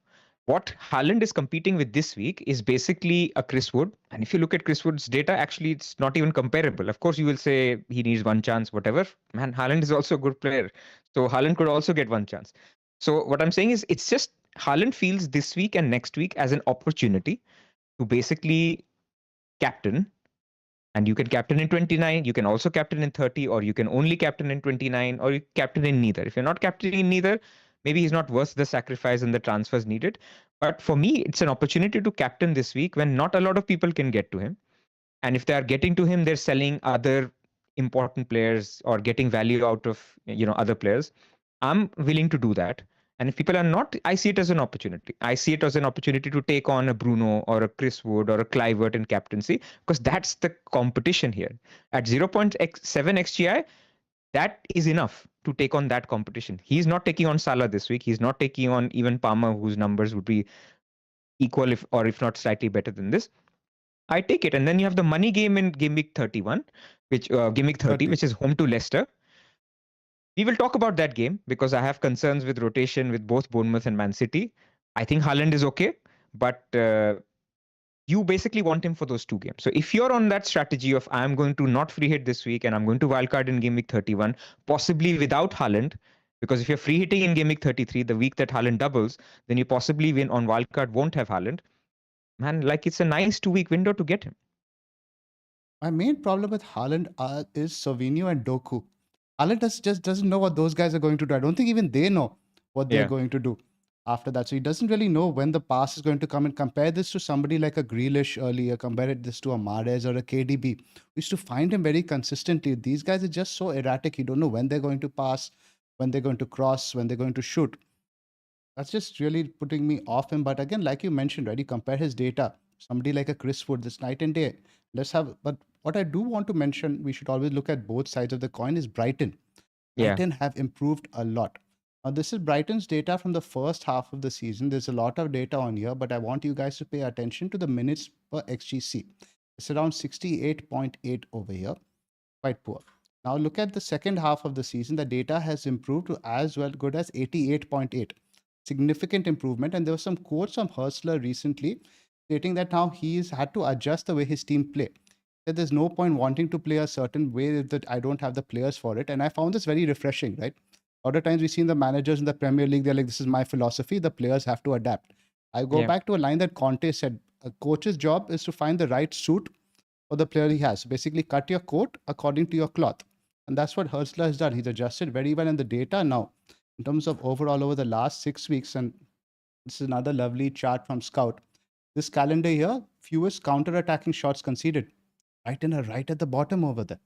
What Haaland is competing with this week is basically a Chris Wood. And if you look at Chris Wood's data, actually it's not even comparable. Of course, you will say he needs one chance, whatever. Man, Haaland is also a good player. So Haaland could also get one chance. So what I'm saying is it's just Haaland feels this week and next week as an opportunity to basically captain. And you can captain in 29, you can also captain in 30, or you can only captain in 29, or you captain in neither. If you're not captaining in neither, maybe he's not worth the sacrifice and the transfers needed. But for me, it's an opportunity to captain this week when not a lot of people can get to him. And if they are getting to him, they're selling other important players or getting value out of other players. I'm willing to do that. And if people are not, I see it as an opportunity. I see it as an opportunity to take on a Bruno or a Chris Wood or a Clivert in captaincy, because that's the competition here. At 0.7 XGI, that is enough to take on that competition. He's not taking on Salah this week. He's not taking on even Palmer, whose numbers would be equal if not slightly better than this. I take it. And then you have the money game in Gameweek 31, Gameweek 30, which is home to Leicester. We will talk about that game because I have concerns with rotation with both Bournemouth and Man City. I think Haaland is okay, but you basically want him for those two games. So if you're on that strategy of I'm going to not free hit this week and I'm going to wildcard in Gameweek 31, possibly without Haaland, because if you're free hitting in Gameweek 33, the week that Haaland doubles, then you possibly win on wildcard, won't have Haaland. Man, like it's a nice 2-week window to get him. My main problem with Haaland is Savinho and Doku. Haaland just doesn't know what those guys are going to do. I don't think even they know what they're going to do after that. So he doesn't really know when the pass is going to come. And compare this to somebody like a Grealish earlier, compare this to a Mahrez or a KDB. We used to find him very consistently. These guys are just so erratic. You don't know when they're going to pass, when they're going to cross, when they're going to shoot. That's just really putting me off him. But again, like you mentioned, right? You compare his data. Somebody like a Chris Wood, this night and day. But what I do want to mention, we should always look at both sides of the coin, is Brighton. Brighton have improved a lot. Now, this is Brighton's data from the first half of the season. There's a lot of data on here, but I want you guys to pay attention to the minutes per XGC. It's around 68.8 over here. Quite poor. Now, look at the second half of the season. The data has improved to as well good as 88.8. Significant improvement. And there were some quotes from Hurstler recently stating that now he's had to adjust the way his team play. That there's no point wanting to play a certain way that I don't have the players for it. And I found this very refreshing, right? Other times we've seen the managers in the Premier League, they're like, this is my philosophy. The players have to adapt. I go back to a line that Conte said, a coach's job is to find the right suit for the player he has. So basically cut your coat according to your cloth. And that's what Hurstler has done. He's adjusted very well in the data now. In terms of overall over the last 6 weeks, and this is another lovely chart from Scout. This calendar year, fewest counter-attacking shots conceded. Brighton are right at the bottom over there.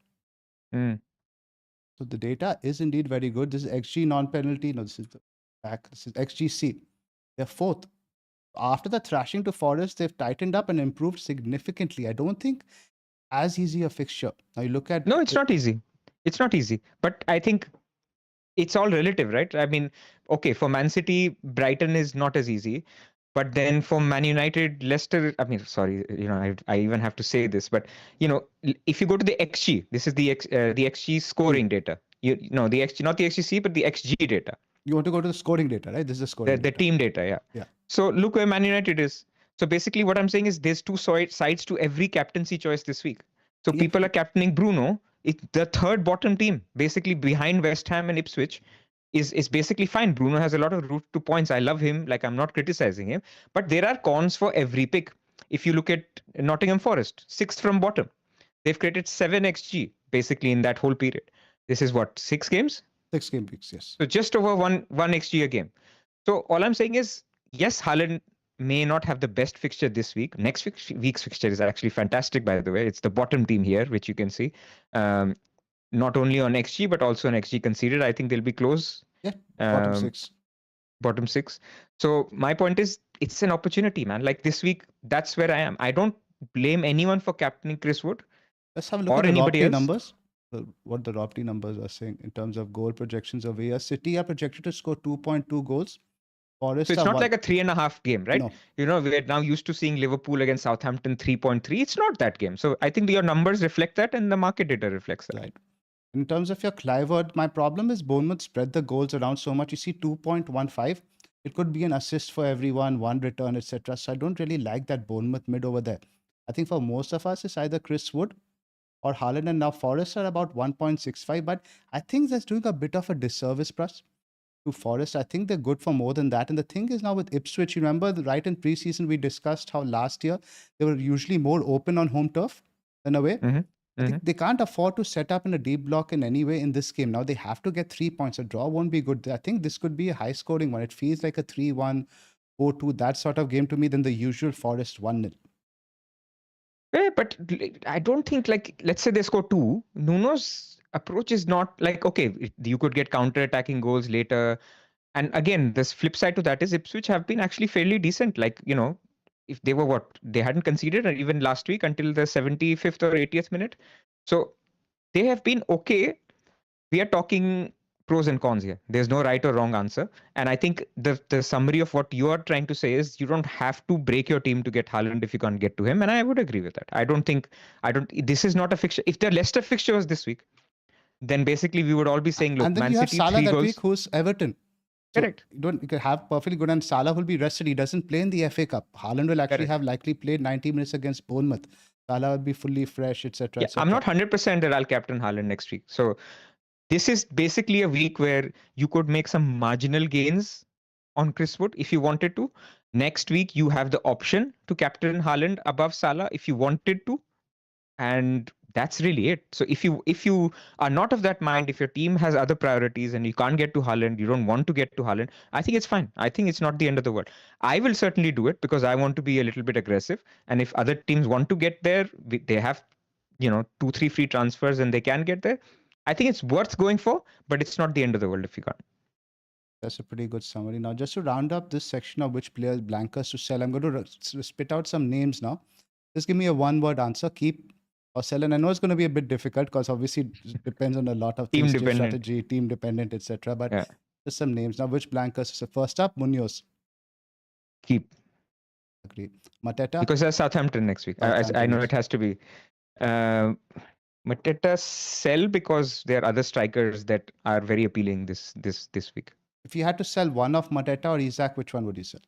So the data is indeed very good. This is XG non-penalty. No, this is the back. This is XGC. They're fourth. After the thrashing to Forest, they've tightened up and improved significantly. I don't think as easy a fixture. Now you look at... No, it's not easy. It's not easy. But I think it's all relative, right? I mean, okay, for Man City, Brighton is not as easy. But then for Man United, Leicester, I mean, sorry, I even have to say this, but, if you go to the XG, this is the XG scoring data. The XG, not the XGC, but the XG data. You want to go to the scoring data, right? This is the scoring data. The team data, yeah. So look where Man United is. So basically what I'm saying is there's two sides to every captaincy choice this week. So people are captaining Bruno. It's the third bottom team, basically behind West Ham and Ipswich. Is basically fine. Bruno has a lot of route to points. I love him. Like, I'm not criticizing him. But there are cons for every pick. If you look at Nottingham Forest, 6th from bottom. They've created 7 XG, basically, in that whole period. This is what, 6 games? 6 game weeks, yes. So just over 1 XG a game. So all I'm saying is, yes, Haaland may not have the best fixture this week. Next week's fixture is actually fantastic, by the way. It's the bottom team here, which you can see. Not only on XG, but also on XG conceded. I think they'll be close. Yeah, bottom 6. Bottom 6. So my point is, it's an opportunity, man. Like this week, that's where I am. I don't blame anyone for captaining Chris Wood. Let's have a look at the Robty numbers. What the Robty numbers are saying in terms of goal projections over here. City are projected to score 2.2 goals. Forest so it's not like a 3.5 game, right? No. We're now used to seeing Liverpool against Southampton 3.3. It's not that game. So I think your numbers reflect that and the market data reflects that. Right. In terms of your Clivert, my problem is Bournemouth spread the goals around so much. You see 2.15. It could be an assist for everyone, one return, etc. So I don't really like that Bournemouth mid over there. I think for most of us, it's either Chris Wood or Haaland, and now Forest are about 1.65. But I think that's doing a bit of a disservice, Pras, to Forest. I think they're good for more than that. And the thing is now with Ipswich, you remember right in preseason, we discussed how last year they were usually more open on home turf than away. Mm-hmm. I think they can't afford to set up in a deep block in any way in this game. Now they have to get 3 points. A draw won't be good. I think this could be a high scoring one. It feels like a 3-1, 4-2, that sort of game to me than the usual Forest 1-0. Yeah, but I don't think, like, let's say they score two. Nuno's approach is not like, okay, you could get counter-attacking goals later. And again, this flip side to that is Ipswich have been actually fairly decent. Like, if they were they hadn't conceded even last week until the 75th or 80th minute. So they have been okay. We are talking pros and cons here. There's no right or wrong answer. And I think the summary of what you are trying to say is you don't have to break your team to get Haaland if you can't get to him. And I would agree with that. This is not a fixture. If the Leicester fixture was this week, then basically we would all be saying, look, And then Man you have City, Salah 3 that goals. week, who's Everton. So Correct. you can have perfectly good, and Salah will be rested. He doesn't play in the FA Cup. Haaland will actually Correct. have likely played 90 minutes against Bournemouth. Salah will be fully fresh, etc. Yeah, I'm not 100% that I'll captain Haaland next week. So this is basically a week where you could make some marginal gains on Chris Wood if you wanted to. Next week, you have the option to captain Haaland above Salah if you wanted to. And that's really it. So if you are not of that mind, if your team has other priorities and you can't get to Haaland, you don't want to get to Haaland, I think it's fine. I think it's not the end of the world. I will certainly do it because I want to be a little bit aggressive. And if other teams want to get there, they have 2-3 free transfers and they can get there. I think it's worth going for, but it's not the end of the world if you can't. That's a pretty good summary. Now, just to round up this section of which players blankers to sell, I'm going to spit out some names now. Just give me a one-word answer. Keep or sell. And I know it's going to be a bit difficult because obviously it depends on a lot of Team things, dependent. strategy, team dependent, etc. But Yeah. just some names. Now, which blankers? So first up, Munoz. Keep. Agree. Mateta. Because there's Southampton next week. I know it has to be. Mateta sell because there are other strikers that are very appealing this week. If you had to sell one of Mateta or Isak, which one would you sell?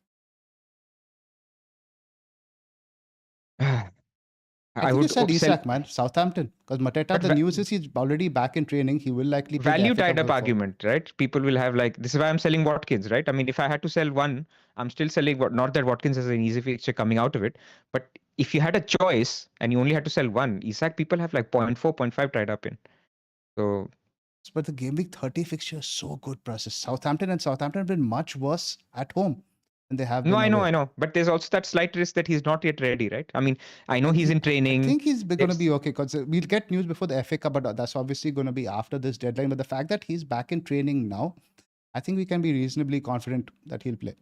I think you said Isak, man. Southampton. Because Mateta, the news is he's already back in training. He will likely play value tied up argument, right? People will have this is why I'm selling Watkins, right? I mean, if I had to sell one, I'm still selling not that Watkins is an easy fixture coming out of it, but if you had a choice and you only had to sell one, Isak people have 0.4, 0.5 tied up in. So but the game week 30 fixture is so good, process. Southampton have been much worse at home than they have been. No, I know. But there's also that slight risk that he's not yet ready, right? I mean, I know he's in training. I think he's going to be okay because we'll get news before the FA Cup, but that's obviously going to be after this deadline. But the fact that he's back in training now, I think we can be reasonably confident that he'll play.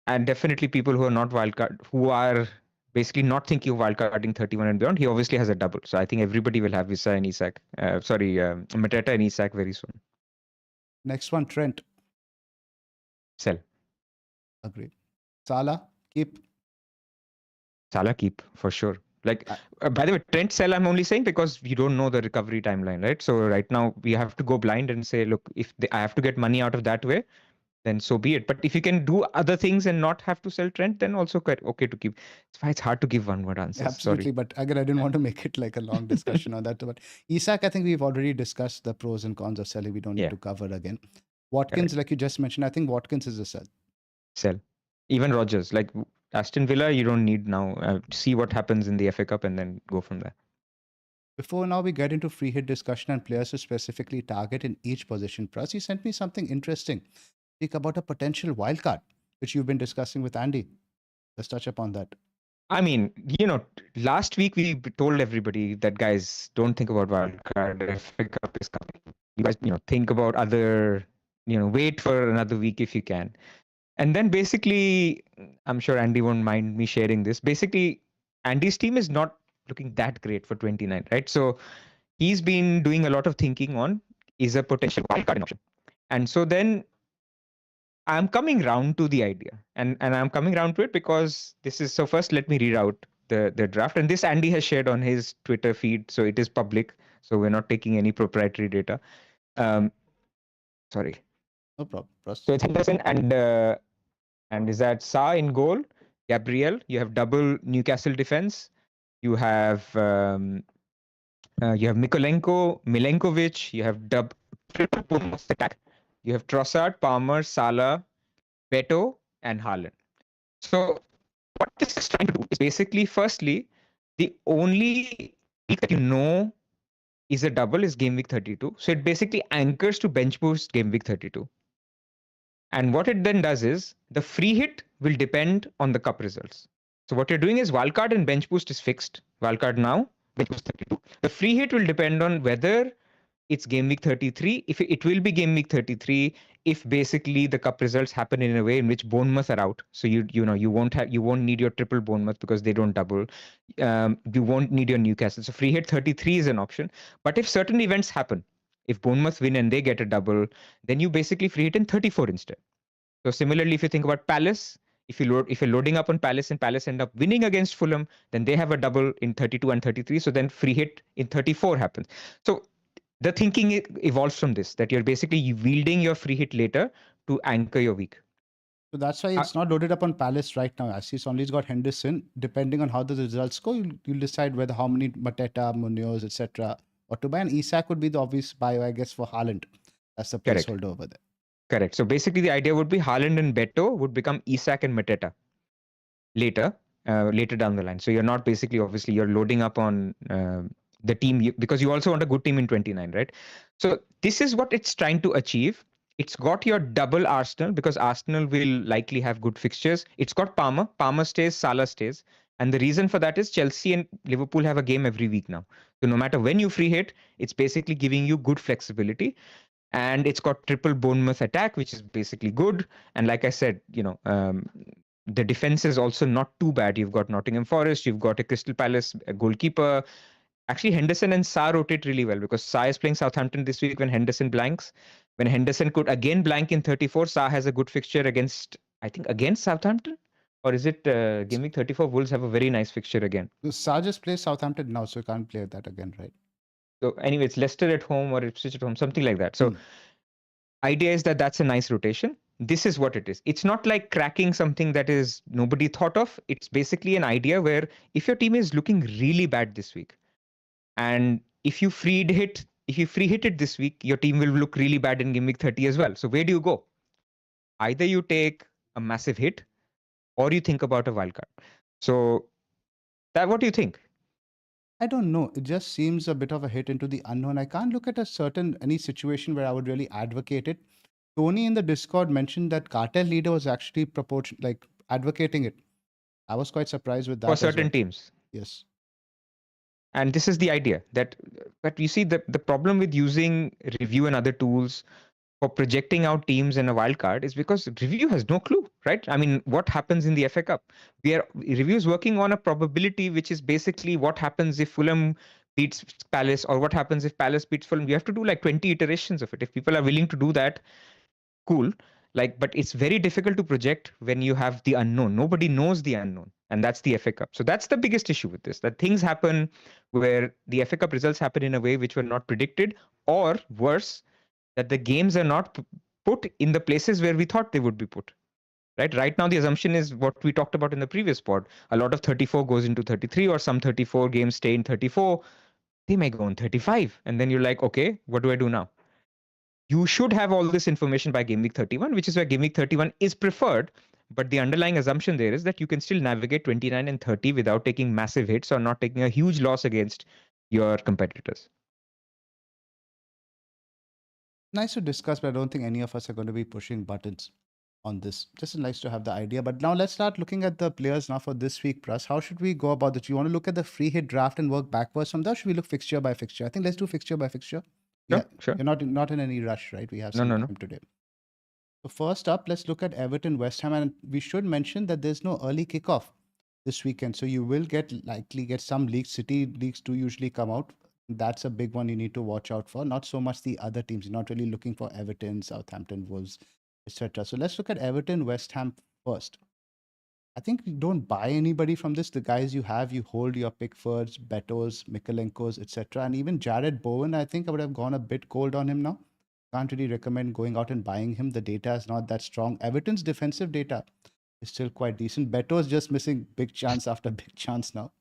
And definitely people who are not wildcard, who are basically not thinking of wildcarding 31 and beyond, he obviously has a double. So I think everybody will have Visa and Isak. Mateta and Isak very soon. Next one, Trent. Sell. Agreed. Salah, keep. Salah, keep, for sure. By the way, Trent sell, I'm only saying because you don't know the recovery timeline, right? So right now we have to go blind and say, look, if I have to get money out of that way, then so be it. But if you can do other things and not have to sell Trent, then also okay to keep. It's why it's hard to give one word answers. Absolutely. Sorry. But again, I didn't want to make it like a long discussion on that. But Isak, I think we've already discussed the pros and cons of selling. We don't need to cover again. Watkins, like you just mentioned, I think Watkins is a sell. Sell. Even Rodgers, like Aston Villa, you don't need now. See what happens in the FA Cup and then go from there. Before now we get into free hit discussion and players to specifically target in each position, Pras, you sent me something interesting. Speak about a potential wildcard, which you've been discussing with Andy. Let's touch upon that. I mean, last week we told everybody that, guys, don't think about wildcard. FA Cup is coming. You guys, think about other, wait for another week if you can. And then basically, I'm sure Andy won't mind me sharing this. Basically, Andy's team is not looking that great for 29, right? So he's been doing a lot of thinking on, is a potential wildcard option. And so then I'm coming round to the idea. And I'm coming round to it because first let me read out the draft. And this Andy has shared on his Twitter feed, so it is public. So we're not taking any proprietary data. Um, sorry. No problem. So it's Henderson and is that Sa in goal? Gabriel. You have double Newcastle defense. You have Mikolenko, Milenkovic. You have triple Bournemouth attack. You have Trossard, Palmer, Salah, Beto, and Haaland. So what this is trying to do is basically, firstly, the only week that you know is a double is game week 32. So it basically anchors to bench boost game week 32. And what it then does is the free hit will depend on the cup results. So what you're doing is wildcard and bench boost is fixed. Wildcard now, bench boost 32. The free hit will depend on whether it's game week 33. If it will be game week 33, if basically the cup results happen in a way in which Bournemouth are out, so you won't need your triple Bournemouth because they don't double. You won't need your Newcastle. So free hit 33 is an option. But if certain events happen, if Bournemouth win and they get a double, then you basically free hit in 34 instead. So similarly, if you think about Palace, if you're loading up on Palace and Palace end up winning against Fulham, then they have a double in 32 and 33. So then free hit in 34 happens. So the thinking evolves from this, that you're basically wielding your free hit later to anchor your week. So that's why it's not loaded up on Palace right now. As it's only got Henderson. Depending on how the results go, you'll decide whether how many Mateta, Munoz, etc. or to buy. And Isak would be the obvious buy, I guess, for Haaland. That's the placeholder over there. Correct. So basically the idea would be Haaland and Beto would become Isak and Mateta later down the line. So you're not basically, obviously, you're loading up on the team because you also want a good team in 29, right? So this is what it's trying to achieve. It's got your double Arsenal because Arsenal will likely have good fixtures. It's got Palmer. Palmer stays, Salah stays. And the reason for that is Chelsea and Liverpool have a game every week now. So no matter when you free hit, it's basically giving you good flexibility. And it's got triple Bournemouth attack, which is basically good. And like I said, the defense is also not too bad. You've got Nottingham Forest, you've got a Crystal Palace a goalkeeper. Actually, Henderson and Sa rotate really well because Sa is playing Southampton this week when Henderson blanks. When Henderson could again blank in 34, Sa has a good fixture against Southampton? Or is it game week 34? Wolves have a very nice fixture again. Sa just plays Southampton now, so you can't play that again, right? So anyway, it's Leicester at home or Ipswich at home, something like that. So idea is that that's a nice rotation. This is what it is. It's not like cracking something that is nobody thought of. It's basically an idea where if your team is looking really bad this week, and if you free hit it this week, your team will look really bad in game week 30 as well. So where do you go? Either you take a massive hit or you think about a wildcard. So what do you think? I don't know. It just seems a bit of a hit into the unknown. I can't look at any situation where I would really advocate it. Tony in the Discord mentioned that cartel leader was actually advocating it. I was quite surprised with that. For certain teams. Yes. And this is the idea but you see the problem with using review and other tools for projecting out teams in a wildcard is because review has no clue, right? I mean, what happens in the FA Cup? Review is working on a probability, which is basically what happens if Fulham beats Palace or what happens if Palace beats Fulham. You have to do like 20 iterations of it. If people are willing to do that, cool. But it's very difficult to project when you have the unknown. Nobody knows the unknown. And that's the FA Cup. So that's the biggest issue with this, that things happen where the FA Cup results happen in a way which were not predicted, or worse, that the games are not put in the places where we thought they would be put. Right now, the assumption is what we talked about in the previous pod. A lot of 34 goes into 33, or some 34 games stay in 34. They may go in 35. And then you're like, okay, what do I do now? You should have all this information by game week 31, which is why game week 31 is preferred. But the underlying assumption there is that you can still navigate 29 and 30 without taking massive hits or not taking a huge loss against your competitors. Nice to discuss, but I don't think any of us are going to be pushing buttons on this. Just nice to have the idea. But now let's start looking at the players now for this week, Pras. How should we go about this? You want to look at the free hit draft and work backwards from there? Should we look fixture by fixture? I think let's do fixture by fixture. Sure. You're not in any rush, right? We have some time today. So first up, let's look at Everton West Ham, and we should mention that there's no early kickoff this weekend, so you will likely get some leagues. City leagues do usually come out. That's a big one you need to watch out for. Not so much the other teams. You're not really looking for Everton, Southampton, Wolves, etc. So let's look at Everton West Ham first. I think you don't buy anybody from this. The guys you have, you hold your Pickfords, Betos, Mikalenkos, etc. And even Jared Bowen, I think I would have gone a bit cold on him now. Can't really recommend going out and buying him. The data is not that strong. Everton's defensive data is still quite decent. Beto's just missing big chance after big chance now.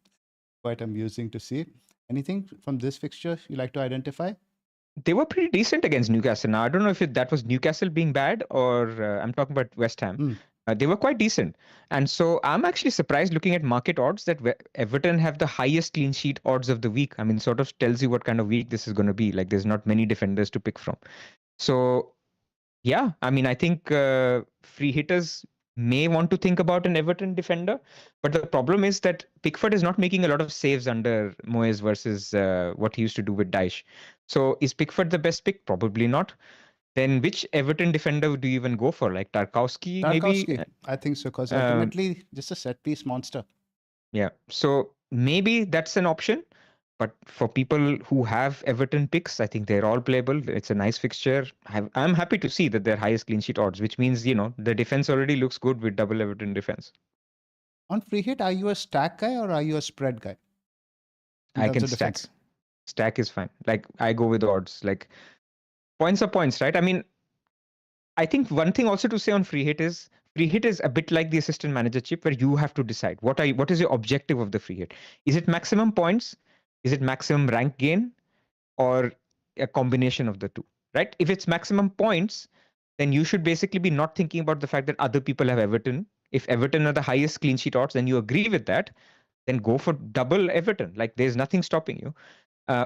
Quite amusing to see. Anything from this fixture you like to identify? They were pretty decent against Newcastle. Now, I don't know if that was Newcastle being bad or I'm talking about West Ham. Hmm. They were quite decent. And so I'm actually surprised looking at market odds that Everton have the highest clean sheet odds of the week. I mean, sort of tells you what kind of week this is going to be. Like, there's not many defenders to pick from. So, yeah, I mean, I think free hitters may want to think about an Everton defender. But the problem is that Pickford is not making a lot of saves under Moyes versus what he used to do with Dyche. So is Pickford the best pick? Probably not. Then which Everton defender do you even go for? Like Tarkowski, maybe? Tarkowski, I think so, because Um, ultimately just a set piece monster. yeah. So maybe that's an option. But for people who have Everton picks, I think they're all playable. It's a nice fixture. I'm happy to see that they're highest clean sheet odds, which means, the defense already looks good with double Everton defense. On free hit, are you a stack guy or are you a spread guy in I terms can of stack. defense? Stack is fine. Like I go with odds. Like points are points, right? I mean, I think one thing also to say on free hit is a bit like the assistant manager chip where you have to decide what is your objective of the free hit. Is it maximum points? Is it maximum rank gain? Or a combination of the two, right? If it's maximum points, then you should basically be not thinking about the fact that other people have Everton. If Everton are the highest clean sheet odds, then you agree with that, then go for double Everton. Like there's nothing stopping you.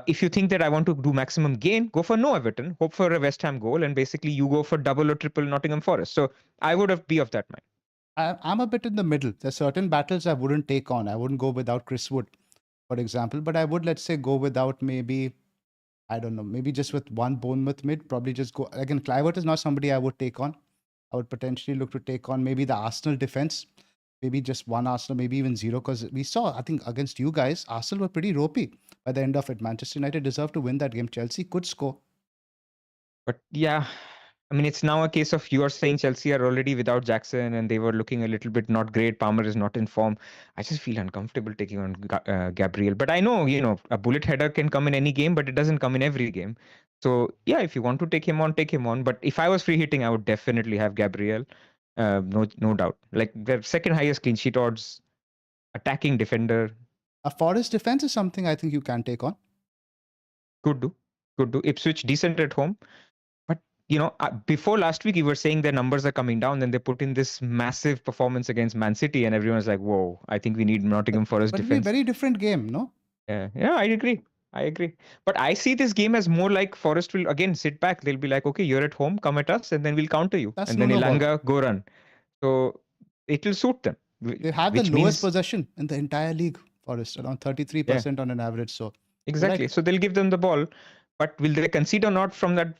If you think that I want to do maximum gain, go for no Everton, hope for a West Ham goal, and basically you go for double or triple Nottingham Forest. So I would have be of that mind. I'm a bit in the middle. There's certain battles I wouldn't take on. I wouldn't go without Chris Wood, for example, but I would, let's say, go without maybe, I don't know, maybe just with one Bournemouth mid, probably just go. Again, Clivert is not somebody I would take on. I would potentially look to take on maybe the Arsenal defense, maybe just one Arsenal, maybe even zero, because we saw, I think, against you guys, Arsenal were pretty ropey by the end of it. Manchester United deserved to win that game. Chelsea could score. But yeah, I mean, it's now a case of you are saying Chelsea are already without Jackson and they were looking a little bit not great. Palmer is not in form. I just feel uncomfortable taking on Gabriel. But I know, a bullet header can come in any game, but it doesn't come in every game. So yeah, if you want to take him on, take him on. But if I was free hitting, I would definitely have Gabriel. No doubt. Like the second highest clean sheet odds, attacking defender. A Forest defense is something I think you can take on. Could do. Could do. Ipswich decent at home. But before last week, you were saying their numbers are coming down. Then they put in this massive performance against Man City, and everyone's like, "Whoa! I think we need Nottingham Forest But it'll be a defense." very different game, no? Yeah, I agree. I agree. But I see this game as more like Forest will again sit back. They'll be like, "Okay, you're at home. Come at us, and then we'll counter you." That's And then Nuno ball. Elanga go run. So it will suit them. They have the Which lowest means possession in the entire league, Forest, around 33% on an average. So you're exactly. right. So they'll give them the ball, but will they concede or not from that?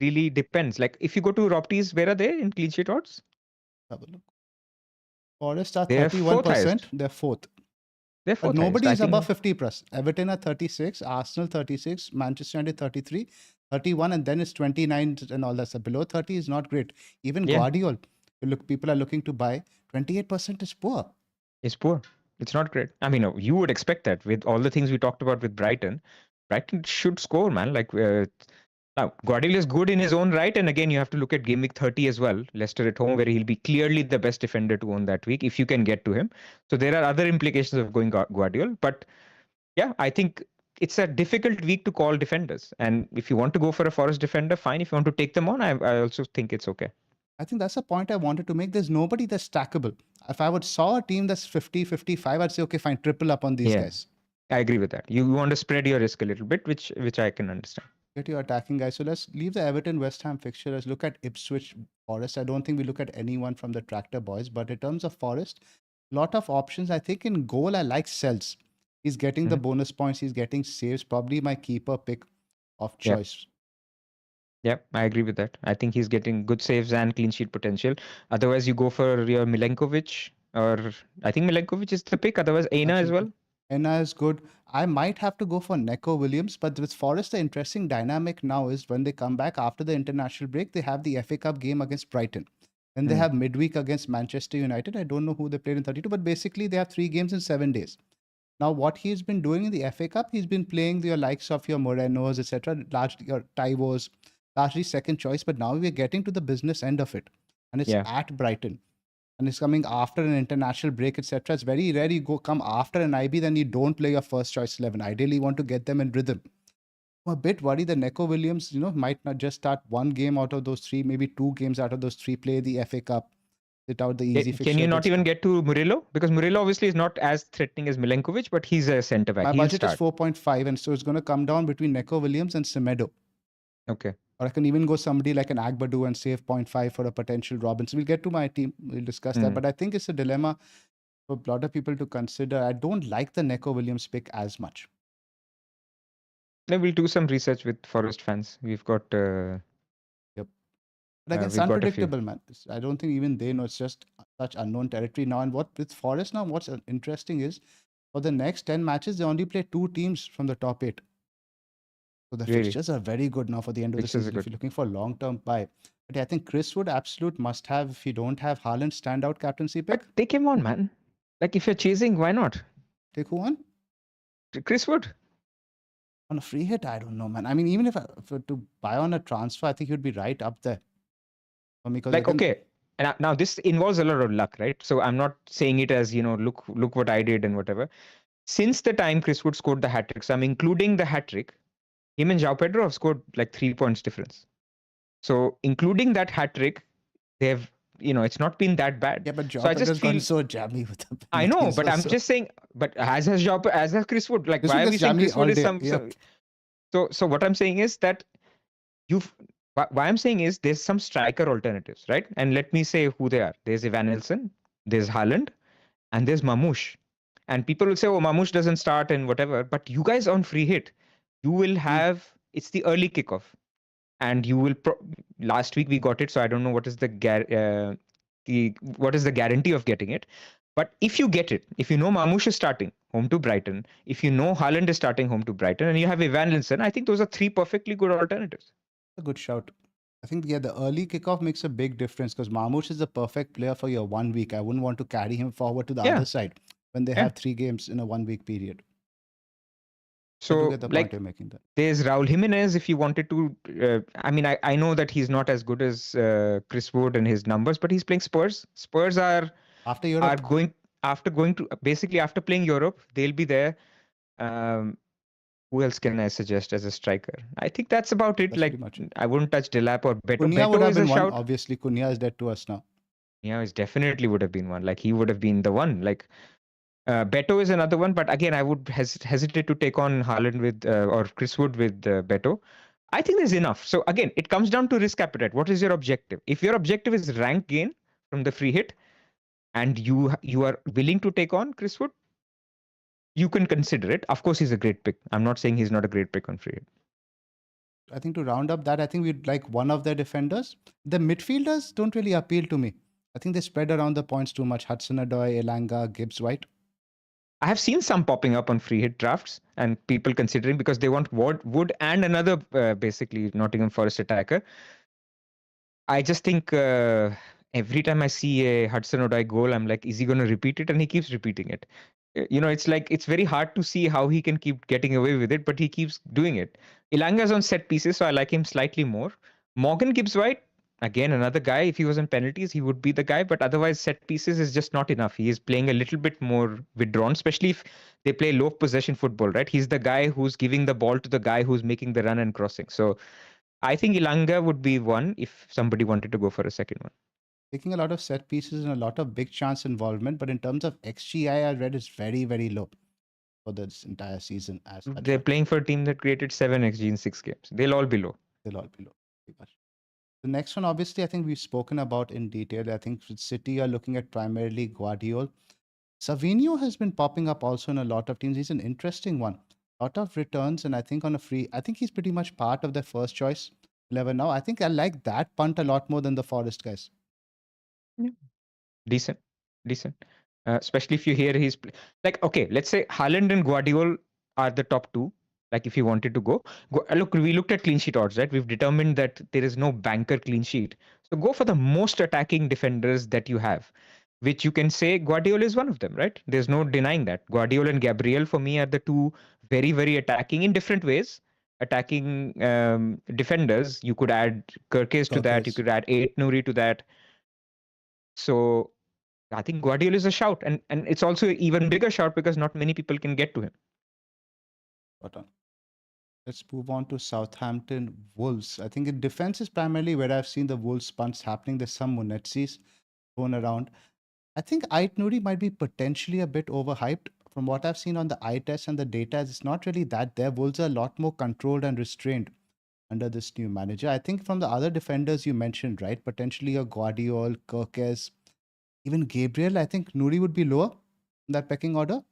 Really depends. Like if you go to Ropties, where are they in clean sheet odds? Have a look. Forest are They're fourth 31%. highest. They're fourth. They're But fourth highest. nobody I is above think 50 plus. Everton are 36, Arsenal 36, Manchester United 33, 31, and then it's 29 and all that stuff. Below 30 is not great. Even yeah, Guardiola, people are looking to buy. 28% is poor. it's poor. It's not great. I mean, you would expect that with all the things we talked about with Brighton. Brighton should score, man. Like now, Guardiola is good in his own right, and again, you have to look at Gameweek 30 as well. Leicester at home, where he'll be clearly the best defender to own that week if you can get to him. So there are other implications of going Guardiola, but yeah, I think it's a difficult week to call defenders. And if you want to go for a Forest defender, fine. If you want to take them on, I also think it's okay. I think that's a point I wanted to make. There's nobody that's stackable. If I would saw a team that's 50, 55, I'd say, okay, fine, triple up on these Yeah, guys. I agree with that. You want to spread your risk a little bit, which I can understand. Get your attacking guys. So let's leave the Everton West Ham fixture. Let's look at Ipswich Forest. I don't think we look at anyone from the Tractor Boys, but in terms of Forest, lot of options. I think in goal, I like Sells. He's getting the bonus points. He's getting saves. Probably my keeper pick of choice. Yeah, I agree with that. I think he's getting good saves and clean sheet potential. Otherwise, you go for your Milenkovic, or I think Milenkovic is the pick. Otherwise, Aina as well. Enna is good. I might have to go for Neko Williams, but with Forest, the interesting dynamic now is when they come back after the international break, they have the FA Cup game against Brighton. Then they have midweek against Manchester United. I don't know who they played in 32, but basically they have 3 games in 7 days. Now, what he's been doing in the FA Cup, he's been playing the likes of your Morenos, etc., largely your Taivos, largely second choice. But now we're getting to the business end of it, and it's Yeah. at Brighton, and it's coming after an international break, etc. It's very rare you come after an IB, then you don't play your first choice 11. Ideally, you want to get them in rhythm. I'm a bit worried that Neco Williams, might not just start 1 game out of those 3, maybe 2 games out of those 3, play the FA Cup, sit out the easy fixture. Can you not even get to Murillo? Because Murillo obviously is not as threatening as Milenkovic, but he's a centre back. My He'll budget is start. 4.5, and so it's going to come down between Neco Williams and Semedo. Okay. Or I can even go somebody like an Agbadu and save 0.5 for a potential Robinson. We'll get to my team. We'll discuss that. But I think it's a dilemma for a lot of people to consider. I don't like the Neco Williams pick as much. Then we'll do some research with Forest fans. We've got. Yep. But again, it's we've got a few. unpredictable, man. I don't think even they know. It's just such unknown territory now. And what with Forest now, what's interesting is for the next 10 matches, they only play 2 teams from the top 8. So the fixtures are very good now for the end of the season if you're looking for long-term buy. But yeah, I think Chris Wood, absolute must-have if you don't have Haaland standout captaincy pick. But take him on, man. Like if you're chasing, why not? Take who on? Chris Wood. On a free hit, I don't know, man. I mean, even if to buy on a transfer, I think he would be right up there for me. Like, okay. And now this involves a lot of luck, right? So I'm not saying it as, look what I did and whatever. Since the time Chris Wood scored the hat-trick, so I'm including the hat-trick, him and João Pedro have scored like 3 points difference. So including that hat-trick, they've, it's not been that bad. Yeah, but João so I just feel so jammy with the I know, but I'm just saying, but as has Chris Wood, like why are we saying Chris Wood is some so what I'm saying is that why I'm saying is there's some striker alternatives, right? And let me say who they are. There's Evan Nelson, there's Haaland, and there's Mamouche. And people will say, oh, Mamouche doesn't start and whatever. But you guys on free hit, you will have, it's the early kickoff. And you will, last week we got it. So I don't know what is the guarantee of getting it. But if you get it, if you know Mamouche is starting home to Brighton, if you know Haaland is starting home to Brighton, and you have Evan Nelson, I think those are 3 perfectly good alternatives. A good shout. I think, the early kickoff makes a big difference because Mamouche is the perfect player for your 1 week. I wouldn't want to carry him forward to the other side when they have 3 games in a 1 week period. So, like, there's Raul Jimenez if you wanted to. I know that he's not as good as Chris Wood and his numbers, but he's playing Spurs. Spurs are after playing Europe, they'll be there. Who else can I suggest as a striker? I think that's about it. That's I wouldn't touch Delap or Beto. Cunha would have been one. Obviously, Cunha is dead to us now. Cunha definitely would have been one. Like he would have been the one. Like. Beto is another one, but again, I would hesitate to take on Haaland with or Chris Wood with Beto. I think there's enough. So again, it comes down to risk appetite. What is your objective? If your objective is rank gain from the free hit, and you are willing to take on Chris Wood, you can consider it. Of course, he's a great pick. I'm not saying he's not a great pick on free hit. I think to round up that, I think we'd like one of their defenders. The midfielders don't really appeal to me. I think they spread around the points too much. Hudson-Odoi, Elanga, Gibbs-White. I have seen some popping up on free hit drafts and people considering because they want Wood and another basically Nottingham Forest attacker. I just think every time I see a Hudson-Odoi goal, I'm like, is he going to repeat it? And he keeps repeating it. It's like it's very hard to see how he can keep getting away with it, but he keeps doing it. Ilanga's on set pieces, so I like him slightly more. Morgan Gibbs-White, again, another guy, if he was on penalties, he would be the guy. But otherwise, set pieces is just not enough. He is playing a little bit more withdrawn, especially if they play low possession football, right? He's the guy who's giving the ball to the guy who's making the run and crossing. So I think Ilanga would be one if somebody wanted to go for a second one. Taking a lot of set pieces and a lot of big chance involvement. But in terms of XGI, I read is very, very low for this entire season. They're playing for a team that created 7 XG in 6 games. They'll all be low. Pretty much. The next one, obviously, I think we've spoken about in detail. I think with City are looking at primarily Guardiola. Savinho has been popping up also in a lot of teams. He's an interesting one. A lot of returns, and I think on a free, I think he's pretty much part of their first choice 11 now. I think I like that punt a lot more than the Forest guys. Yeah. Decent. Especially if you hear he's like, okay, let's say Haaland and Guardiola are the top 2. Like if you wanted to go, look, we looked at clean sheet odds, right? We've determined that there is no banker clean sheet. So go for the most attacking defenders that you have, which you can say Guardiola is one of them, right? There's no denying that. Guardiola and Gabriel for me are the two very, very attacking in different ways. Attacking defenders, you could add Kirkes to that, you Kirkes. could add Eight Nuri to that. So I think Guardiola is a shout, and it's also even bigger shout because not many people can get to him. Spot on. Let's move on to Southampton Wolves. I think in defense is primarily where I've seen the Wolves punts happening. There's some Munetsis thrown around. I think Ait Nouri might be potentially a bit overhyped. From what I've seen on the eye test and the data, it's not really that there. Wolves are a lot more controlled and restrained under this new manager. I think from the other defenders you mentioned, right? Potentially a Guardiol, Kirkes, even Gabriel. I think Nouri would be lower in that pecking order.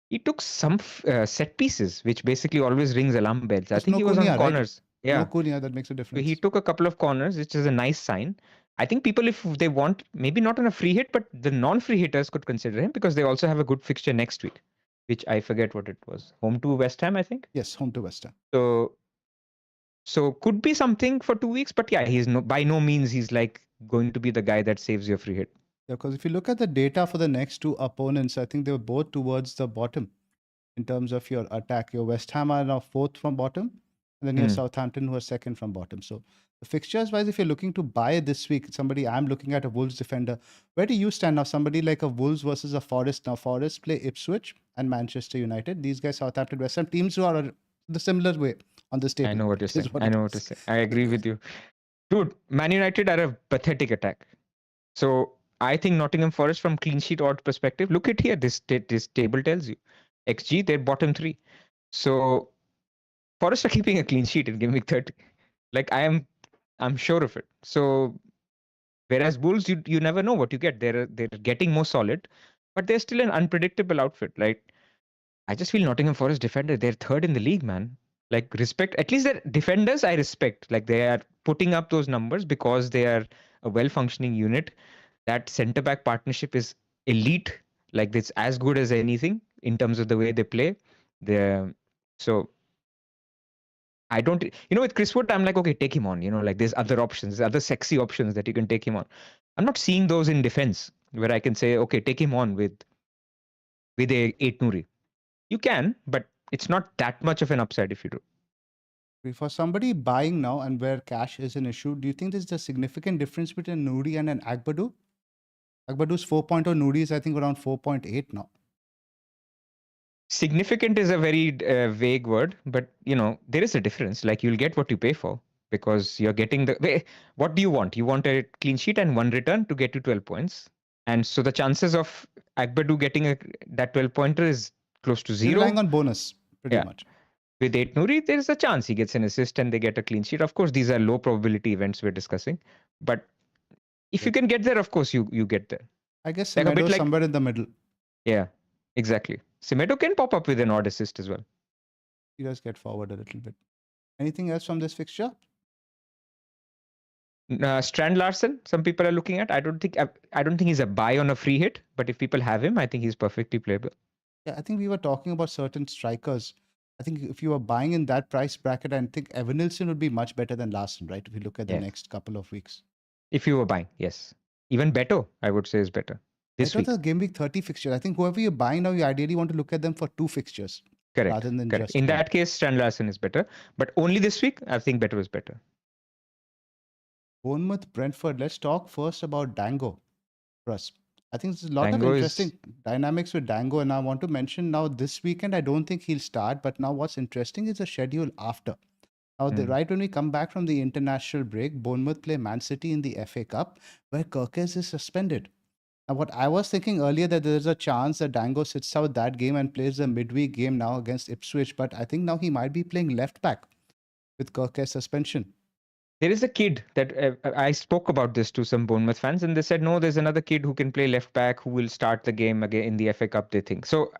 He took some set pieces, which basically always rings alarm bells. I There's think no he was on Cunha, right? corners. No Yeah. Cunha, that makes a So difference. he took a couple of corners, which is a nice sign. I think people, if they want, maybe not on a free hit, but the non-free hitters could consider him because they also have a good fixture next week, which I forget what it was. Home to West Ham, I think. Yes, home to West Ham. So could be something for 2 weeks, but yeah, he's by no means he's like going to be the guy that saves your free hit. Yeah, because if you look at the data for the next two opponents, I think they were both towards the bottom in terms of your attack. Your West Ham are now fourth from bottom, and then your Southampton who are second from bottom. So the fixtures wise, if you're looking to buy this week, somebody I'm looking at a Wolves defender. Where do you stand now? Somebody like a Wolves versus a Forest. Now Forest play Ipswich and Manchester United. These guys, Southampton, West Ham teams who are the similar way on this table. I know what you're is saying. what I it know what is. you're saying. I agree with you. Dude, Man United are a pathetic attack. So I think Nottingham Forest from clean sheet odd perspective, look at here, this table tells you. XG, they're bottom 3. So Forest are keeping a clean sheet in Gameweek 30. Like I'm sure of it. So whereas Bulls, you never know what you get. They're getting more solid, but they're still an unpredictable outfit. Like I just feel Nottingham Forest defender, they're third in the league, man. Like respect, at least their defenders I respect. Like they are putting up those numbers because they are a well-functioning unit. That centre back partnership is elite. Like it's as good as anything in terms of the way they play. They so I don't, with Chris Wood, I'm like, okay, take him on. Like there's other options, there's other sexy options that you can take him on. I'm not seeing those in defense where I can say, okay, take him on with a 8 Nuri. You can, but it's not that much of an upside if you do. For somebody buying now and where cash is an issue, do you think there's a significant difference between Nouri and an Agbadu? Agbadu's 4.0, Nouri is I think around 4.8 now. Significant is a very vague word, but there is a difference. Like you'll get what you pay for because you're getting what do you want? You want a clean sheet and one return to get you 12 points. And so the chances of Agbadu getting that 12 pointer is close to zero. Relying on bonus pretty much. With 8 Nuri, there is a chance he gets an assist and they get a clean sheet. Of course, these are low probability events we're discussing. But if you can get there, of course, you get there. I guess Semedo like, somewhere in the middle. Yeah, exactly. Semedo can pop up with an odd assist as well. He does get forward a little bit. Anything else from this fixture? Strand Larsen, some people are looking at. I don't think he's a buy on a free hit, but if people have him, I think he's perfectly playable. Yeah, I think we were talking about certain strikers. I think if you were buying in that price bracket, I think Evanilson would be much better than Larsen, right? If you look at the next couple of weeks. If you were buying, yes. Even Beto, I would say, is better. This week. The Game Week 30 fixture. I think whoever you're buying now, you ideally want to look at them for 2 fixtures. Correct. Rather than Correct. just in one. that case, Strand Larsen is better. But only this week, I think Beto is better. Bournemouth, Brentford. Let's talk first about Dango. Pras. I think there's a lot of interesting dynamics with Dango, and I want to mention now this weekend, I don't think he'll start, but now what's interesting is the schedule after. Now, right when we come back from the international break, Bournemouth play Man City in the FA Cup, where Kirkes is suspended. Now, what I was thinking earlier that there's a chance that Dango sits out that game and plays a midweek game now against Ipswich, but I think now he might be playing left back with Kirkes suspension. There is a kid that I spoke about this to some Bournemouth fans, and they said, no, there's another kid who can play left back who will start the game again in the FA Cup, they think. So,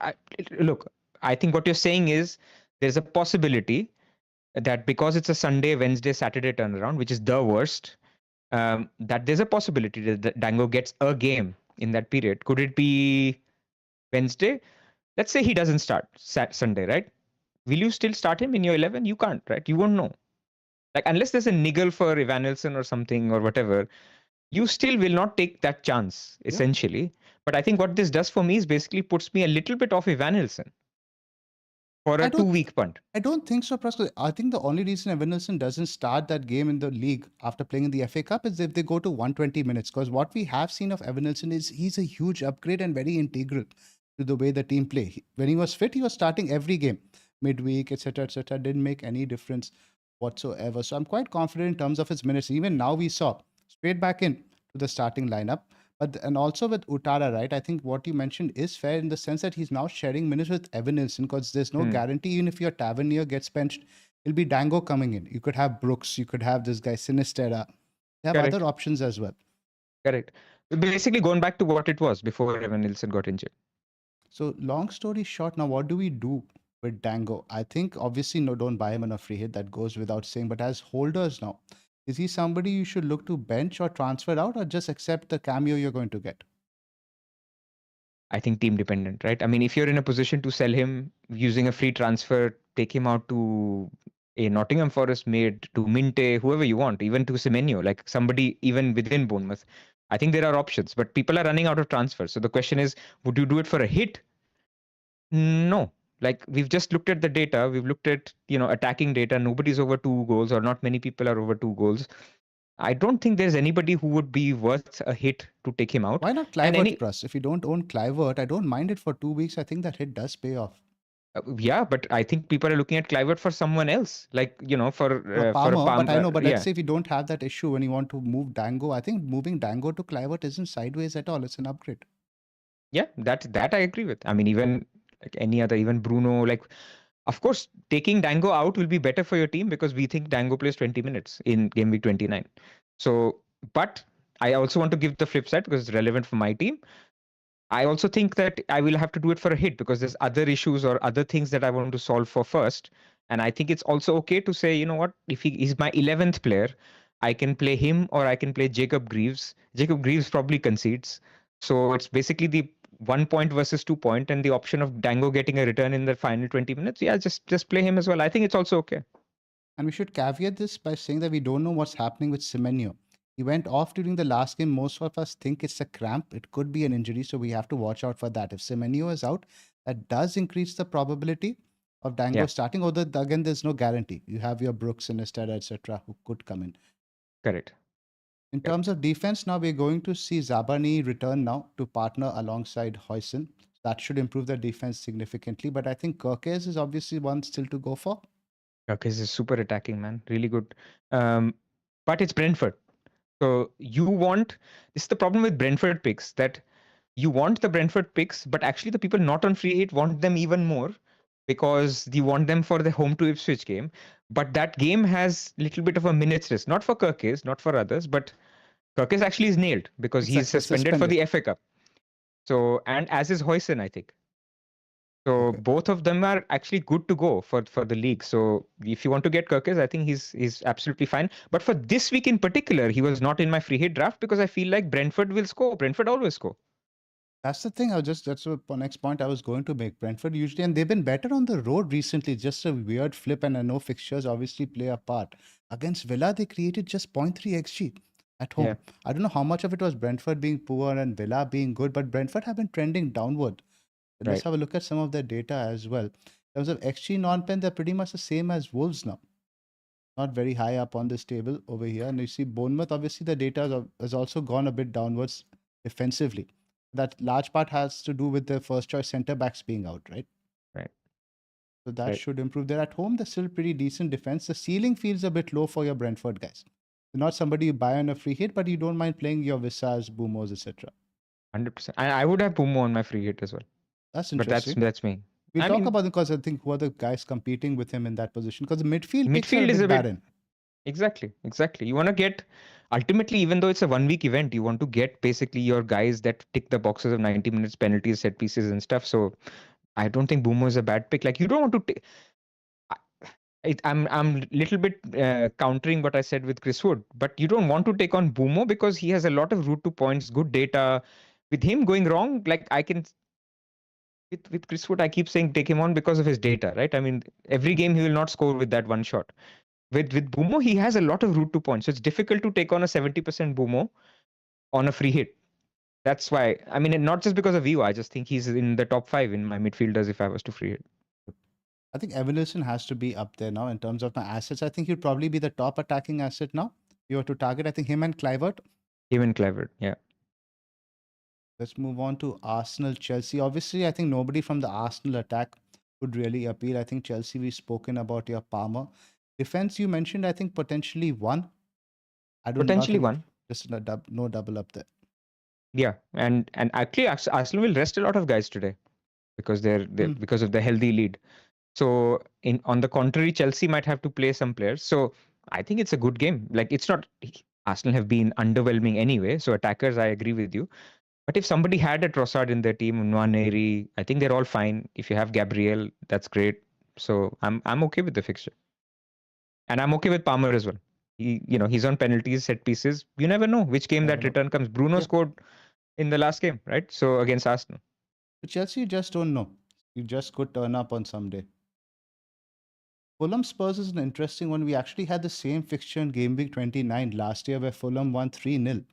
look, I think what you're saying is there's a possibility that because it's a Sunday, Wednesday, Saturday turnaround, which is the worst, that there's a possibility that Dango gets a game in that period. Could it be Wednesday? Let's say he doesn't start Sunday, right? Will you still start him in your 11? You can't, right? You won't know. Like unless there's a niggle for Evanilson or something or whatever, you still will not take that chance Yeah. essentially. But I think what this does for me is basically puts me a little bit off Evanilson for I a don't 2 week punt. I don't think so, Pras. I think the only reason Evan Nelson doesn't start that game in the league after playing in the FA Cup is if they go to 120 minutes. Because what we have seen of Evan Nelson is he's a huge upgrade and very integral to the way the team play. When he was fit, he was starting every game, midweek, etc., etc. Didn't make any difference whatsoever. So I'm quite confident in terms of his minutes. Even now, we saw straight back in to the starting lineup. But and also with Utara, right? I think what you mentioned is fair in the sense that he's now sharing minutes with Evan Nilsson because there's no guarantee. Even if your Tavernier gets benched, it'll be Dango coming in. You could have Brooks, you could have this guy Sinistera. They have Correct. other options as well. Correct. Basically going back to what it was before Evan Nilsson got injured. So long story short, now what do we do with Dango? I think obviously no, don't buy him on a free hit. That goes without saying. But as holders now, is he somebody you should look to bench or transfer out, or just accept the cameo you're going to get? I think team dependent, right? I mean, if you're in a position to sell him using a free transfer, take him out to a Nottingham Forest mate, to Minte, whoever you want, even to Semenyo, like somebody even within Bournemouth. I think there are options, but people are running out of transfers. So the question is, would you do it for a hit? No. Like we've just looked at the data, we've looked at, attacking data. Nobody's over 2 goals, or not many people are over 2 goals. I don't think there's anybody who would be worth a hit to take him out. Why not And Clivert Plus? If you don't own Clivert, I don't mind it for 2 weeks. I think that hit does pay off. Yeah, but I think people are looking at Clivert for someone else, like for a Palmer, but I Palmer. know. But let's Yeah, say if you don't have that issue when you want to move Dango, I think moving Dango to Clivert isn't sideways at all. It's an upgrade. yeah, that I agree with. I mean, even like any other, even Bruno, like of course, taking Dango out will be better for your team because we think Dango plays 20 minutes in game week 29. So, but I also want to give the flip side because it's relevant for my team. I also think that I will have to do it for a hit because there's other issues or other things that I want to solve for first. And I think it's also okay to say, you know what, if he is my 11th player, I can play him or I can play Jacob Greaves. Jacob Greaves probably concedes. So it's basically the 1 point versus 2 point and the option of Dango getting a return in the final 20 minutes. Yeah, just play him as well. I think it's also okay. And we should caveat this by saying that we don't know what's happening with Semenyo. He went off during the last game. Most of us think it's a cramp. It could be an injury, so we have to watch out for that. If Semenyo is out, that does increase the probability of Dango Yeah, starting. Although again, there's no guarantee. You have your Brooks, Sinistera, etc., who could come in. correct. In terms Correct. of defense, now we're going to see Zabani return now to partner alongside Hoyson. That should improve the defense significantly. But I think Kirkes is obviously one still to go for. Okay, this is super attacking, man. Really good. But it's Brentford. So this is the problem with Brentford picks, that you want the Brentford picks, but actually the people not on free hit want them even more because you want them for the home to Ipswich game. But that game has little bit of a minute's risk, not for Kirkes, not for others, but Kirkes actually is nailed because he's Exactly, suspended for suspended. the FA Cup. So, and as is Hoyson, I think. So Okay. both of them are actually good to go for the league. So if you want to get Kirkes, I think he's absolutely fine. But for this week in particular, he was not in my free hit draft because I feel like Brentford will score. Brentford always score. That's the thing. That's the next point I was going to make. Brentford usually, and they've been better on the road recently. Just a weird flip, and I know fixtures obviously play a part. Against Villa, they created just 0.3 xg at Yeah, home. I don't know how much of it was Brentford being poor and Villa being good, but Brentford have been trending downward. Let's right. have a look at some of their data as well. In terms of XG non-pen, they're pretty much the same as Wolves now. Not very high up on this table over here. And you see Bournemouth, obviously the data has also gone a bit downwards defensively. That large part has to do with the first choice centre backs being out, right? Right. So that Right. should improve. They're at home. They're still pretty decent defense. The ceiling feels a bit low for your Brentford guys. They're not somebody you buy on a free hit, but you don't mind playing your Visas, Boomos, etc. 100%. I would have Pumo on my free hit as well. That's But that's interesting. that's me. We'll I talk mean, about them because I think who are the guys competing with him in that position? Because the midfield picks are a midfield is bit a bit barren. exactly. You want to get ultimately, even though it's a 1 week event, you want to get basically your guys that tick the boxes of 90 minutes, penalties, set pieces, and stuff. So I don't think Boomo is a bad pick. Like you don't want to. I'm little bit countering what I said with Chris Wood, but you don't want to take on Boomo because he has a lot of route to points, good data. With him going wrong, like I can with Chris Wood, I keep saying take him on because of his data, right? I mean, every game he will not score with that one shot. with Bumo, he has a lot of route to points. So it's difficult to take on a 70% Bumo on a free hit. That's why, I mean, and not just because of you, I just think he's in the top 5 in my midfielders if I was to free hit. I think Evolution has to be up there now in terms of my assets. I think he'd probably be the top attacking asset now. You have to target, I think, him and Clivert. Even Clever, yeah. Let's move on to Arsenal, Chelsea. Obviously, I think nobody from the Arsenal attack would really appeal. I think Chelsea, we've spoken about your Palmer. Defense, you mentioned, I think, potentially one. I do not Potentially think one. just no double up there. Yeah, and actually Arsenal will rest a lot of guys today because they're Hmm. because of the healthy lead. So in on the contrary, Chelsea might have to play some players. So I think it's a good game. Like it's not Arsenal have been underwhelming anyway. So attackers, I agree with you. But if somebody had a Trossard in their team, Nwaneri, I think they're all fine. If you have Gabriel, that's great. So I'm okay with the fixture, and I'm okay with Palmer as well. He's on penalties, set pieces. You never know which game Never that know. return comes. Bruno Yeah. scored in the last game, right? So against Arsenal. But Chelsea, you just don't know. You just could turn up on some day. Fulham Spurs is an interesting one. We actually had the same fixture in Gameweek 29 last year where Fulham won 3-0.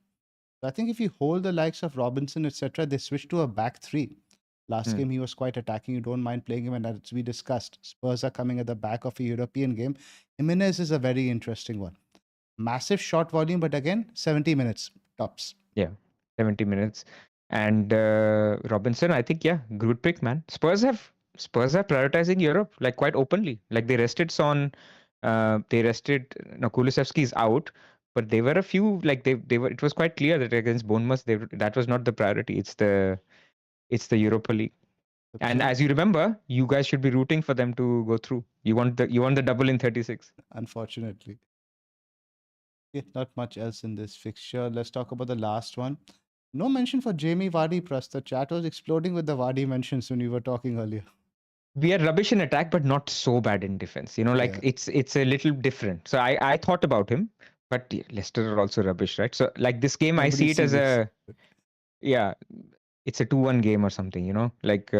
So I think if you hold the likes of Robinson, etc., they switched to a back three. Last Hmm. game, he was quite attacking. You don't mind playing him. And as we discussed, Spurs are coming at the back of a European game. Jimenez is a very interesting one. Massive shot volume, but again, 70 minutes tops. Yeah, 70 minutes. And Robinson, I think, yeah, good pick, man. Spurs are prioritizing Europe like quite openly. Like they rested Son, they rested no, Kulusevski's out, but they were a few like they were. It was quite clear that against Bournemouth, that was not the priority. It's the Europa League. And as you remember, you guys should be rooting for them to go through. You want the double in 36. Unfortunately. Yeah, not much else in this fixture. Let's talk about the last one. No mention for Jamie Vardy, Pras. The chat was exploding with the Vardy mentions when we were talking earlier. We are rubbish in attack, but not so bad in defense. Like Yeah. it's a little different. So I thought about him, but yeah, Leicester are also rubbish, right? So like this game, I see Nobody's it as serious. yeah, it's a 2-1 game or something. Like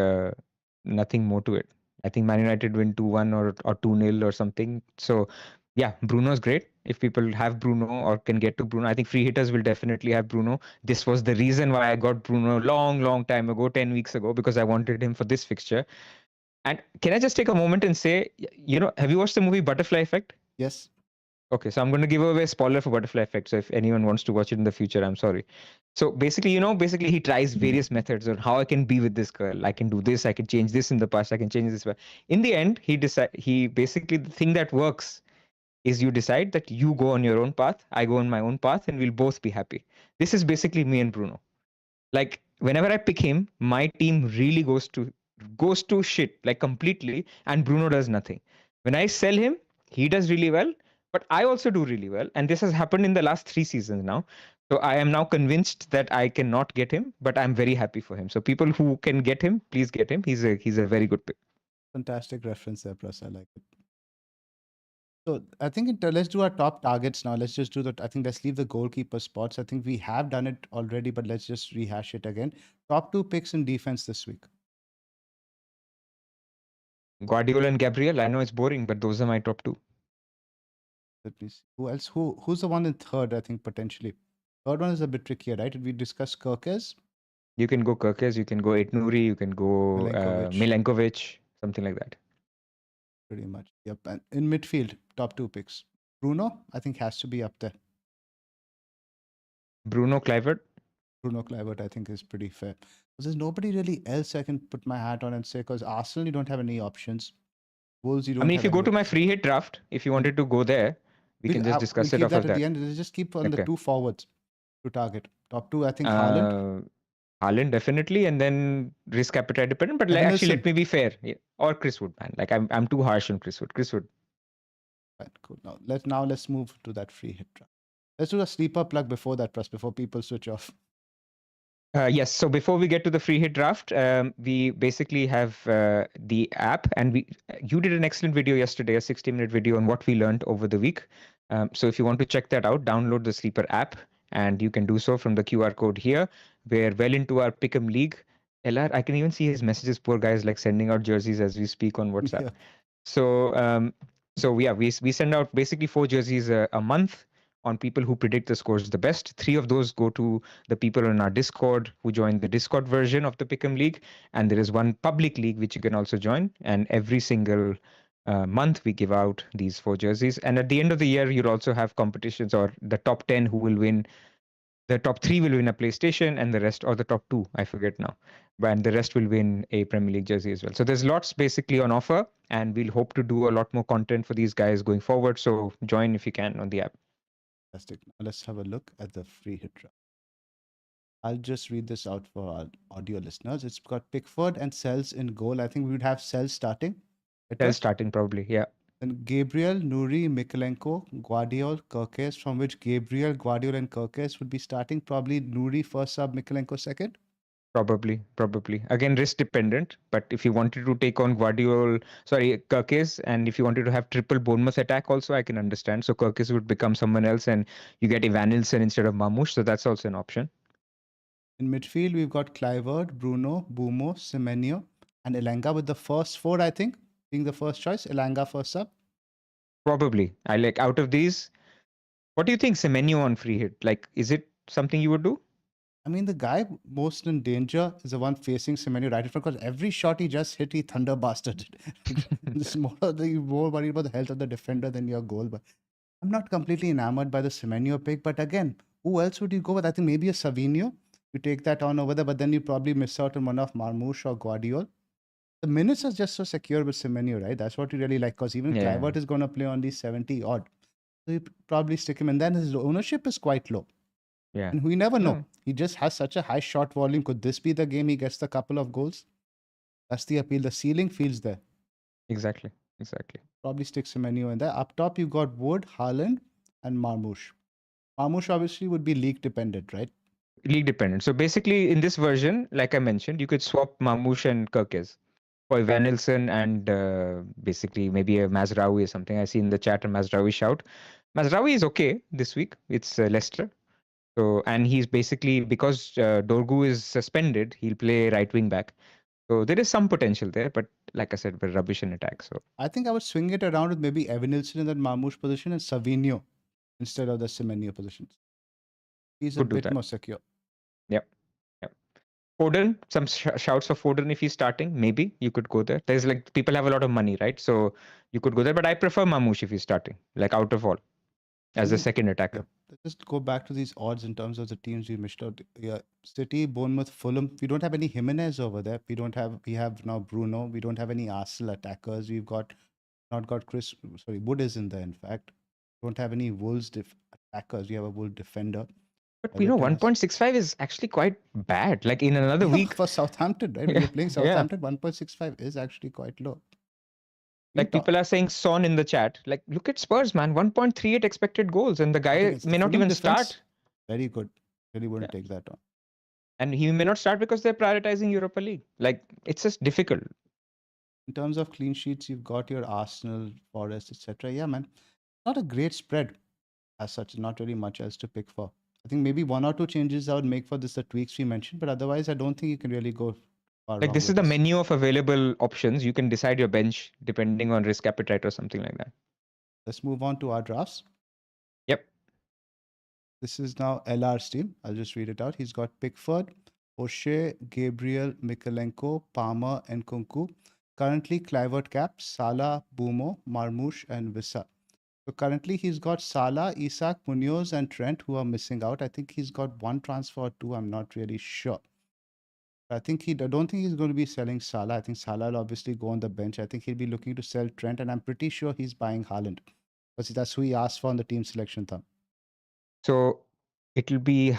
nothing more to it. I think Man United win 2-1 or 2-0 or something. So yeah, Bruno's great. If people have Bruno or can get to Bruno, I think free hitters will definitely have Bruno. This was the reason why I got Bruno long time ago, 10 weeks ago, because I wanted him for this fixture. And can I just take a moment and say, have you watched the movie Butterfly Effect? Yes. Okay, so I'm going to give away a spoiler for Butterfly Effect. So if anyone wants to watch it in the future, I'm sorry. So basically he tries various methods on how I can be with this girl. I can do this. I can change this in the past. I can change this. In the end, he basically the thing that works is you decide that you go on your own path, I go on my own path, and we'll both be happy. This is basically me and Bruno. Like whenever I pick him, my team really goes to shit like completely, and Bruno does nothing. When I sell him, he does really well, but I also do really well, and this has happened in the last 3 seasons now. So I am now convinced that I cannot get him, but I'm very happy for him. So people who can get him, please get him. He's a very good pick. Fantastic reference there, Pras. I like it. So I think let's do our top targets now. Let's just do I think let's leave the goalkeeper spots. I think we have done it already, but let's just rehash it again. Top 2 picks in defense this week. Guardiola and Gabriel. I know it's boring, but those are my top two. Let me see. Who else? Who's the one in third? I think potentially. Third one is a bit trickier, right? Did we discuss Kirkes? You can go Kirkes, you can go Etnuri, you can go Milenkovic. Milenkovic, something like that. Pretty much. Yep. And in midfield, top 2 picks. Bruno, I think, has to be up there. Bruno Kluivert. Bruno Kluivert, I think, is pretty fair. Because there's nobody really else I can put my hat on and say, because Arsenal, you don't have any options. Wolves, you don't If have you go any. to my free hit draft, if you wanted to go there, we can just We'll discuss it keep off that of at that. the end. Let's just keep on the Okay. 2 forwards to target. Top 2, I think, Haaland. Haaland definitely, and then risk appetite dependent. But actually, let me be fair. Yeah. Or Chris Wood, man. Like I'm too harsh on Chris Wood. Chris Wood. Right, cool. Let's move to that free hit draft. Let's do a sleeper plug before that, Press, before people switch off. Yes. So before we get to the free hit draft, we basically have the app, and you did an excellent video yesterday, a 60-minute video on what we learned over the week. So if you want to check that out, download the Sleeper app, and you can do so from the QR code here. We're well into our Pick'em League. LR, I can even see his messages. Poor guys like sending out jerseys as we speak on WhatsApp. Yeah. So So we send out basically 4 jerseys a month on people who predict the scores the best. 3 of those go to the people on our Discord who join the Discord version of the Pick'em League, and there is one public league which you can also join. And every single month we give out these 4 jerseys. And at the end of the year, you'll also have competitions, or the top 10 who will win. The top 3 will win a PlayStation, and the rest, or the top 2, I forget now, and the rest will win a Premier League jersey as well. So there's lots basically on offer, and we'll hope to do a lot more content for these guys going forward. So join if you can on the app. Fantastic. Now let's have a look at the free hit draft. I'll just read this out for our audio listeners. It's got Pickford and Sells in goal. I think we would have Sells starting. They're starting probably, yeah. Then Gabriel, Nuri, Mikalenko, Guardiol, Kirkes, from which Gabriel, Guardiol, and Kirkes would be starting. Probably Nuri first sub, Mikalenko second. Probably. Again, risk dependent. But if you wanted to take on Kirkes, and if you wanted to have triple Bournemouth attack also, I can understand. So Kirkes would become someone else, and you get Evanilson instead of Mamouche. So that's also an option. In midfield, we've got Kluivert, Bruno, Bumo, Semenyo, and Elanga with the first 4, I think, being the first choice. Elanga first sub. Probably. I like out of these. What do you think, Semenyo on free hit? Like, is it something you would do? I mean, the guy most in danger is the one facing Semenyo right in front, because every shot he just hit, he thunder bastard. It's more worried about the health of the defender than your goal. But I'm not completely enamored by the Semenyo pick. But again, who else would you go with? I think maybe a Savinho. You take that on over there, but then you probably miss out on one of Marmouche or Guardiol. The minutes are just so secure with Semenyo, right? That's what you really like, because even Kluivert is going to play only 70 odd. So you probably stick him, and then his ownership is quite low. Yeah. And we never know. He just has such a high shot volume. Could this be the game he gets the couple of goals? That's the appeal. The ceiling feels there. Exactly. Probably stick Semenyo in there. Up top, you've got Wood, Haaland, and Marmouche. Marmouche obviously would be league dependent, right? League dependent. So basically, in this version, like I mentioned, you could swap Mamouche and Kirkes for Evanilson and basically maybe a Mazraoui or something. I see in the chat a Mazraoui shout. Mazraoui is okay this week. It's Leicester. So, and he's basically, because Dorgu is suspended, he'll play right wing back. So there is some potential there, but like I said, we're rubbish in attack. So I think I would swing it around with maybe Evanilson in that Marmouche position and Savinho instead of the Semenyo positions. He's a bit more secure. Yep. Foden, some shouts for Foden if he's starting. Maybe you could go there. There's like, people have a lot of money, right? So you could go there, but I prefer Mamouche if he's starting, like out of all, as a second attacker. Yeah. Just go back to these odds in terms of the teams we missed out. Yeah, City, Bournemouth, Fulham. We don't have any Jimenez over there. We have now Bruno. We don't have any Arsenal attackers. We've not got Wood is in there, in fact. Don't have any Wolves attackers. We have a Wolves defender. But 1.65 is actually quite bad. Like in another week. For Southampton, right? When you're playing Southampton, 1.65 is actually quite low. Like people are saying Son in the chat. Like, look at Spurs, man. 1.38 expected goals, and the guy may not even start. Very good. Really wouldn't take that on. And he may not start because they're prioritizing Europa League. Like, it's just difficult. In terms of clean sheets, you've got your Arsenal, Forest, etc. Yeah, man. Not a great spread as such. Not really much else to pick for. I think maybe 1 or 2 changes I would make for this, the tweaks we mentioned, but otherwise I don't think you can really go far. Like, this is the menu of available options. You can decide your bench depending on risk appetite or something like that. Let's move on to our drafts. Yep. This is now LR's team. I'll just read it out. He's got Pickford, O'Shea, Gabriel, Mikalenko, Palmer, and Kunku. Currently, Kluivert cap, Salah, Bumo, Marmouche, and Wissa. So currently he's got Salah, Isak, Munoz, and Trent who are missing out. I think he's got 1 transfer or 2. I'm not really sure. I don't think he's going to be selling Salah. I think Salah will obviously go on the bench. I think he'll be looking to sell Trent, and I'm pretty sure he's buying Haaland because that's who he asked for on the team selection thumb. So it'll be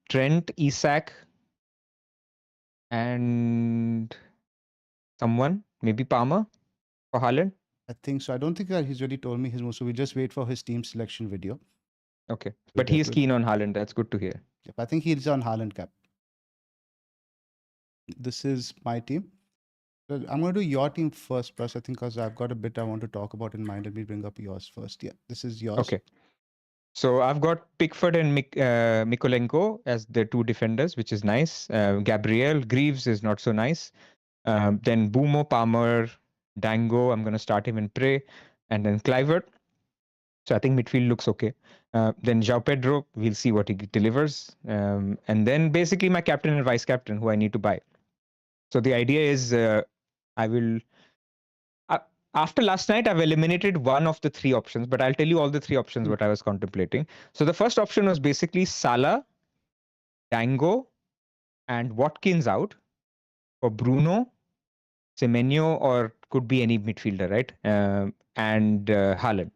Trent, Isak, and someone, maybe Palmer for Haaland. I think so. I don't think that he's really told me his move. So we just wait for his team selection video. Okay. But he's keen on Haaland. That's good to hear. Yep. I think he's on Haaland cap. This is my team. So I'm going to do your team first, Pras, I think, because I've got a bit I want to talk about in mind. Let me bring up yours first. Yeah, this is yours. Okay. So I've got Pickford and Mikolenko as the 2 defenders, which is nice. Gabriel, Greaves is not so nice. Then Bumo, Palmer, Dango, I'm going to start him and pray. and then Clivert. So I think midfield looks okay. Then João Pedro, we'll see what he delivers. And then basically my captain and vice captain who I need to buy. So the idea is I will. Uh, After last night, I've eliminated one of the three options, but I'll tell you all the three options what I was contemplating. So the first option was basically Salah, Dango, and Watkins out for Bruno, Semenyo, or could be any midfielder, right? And Haaland.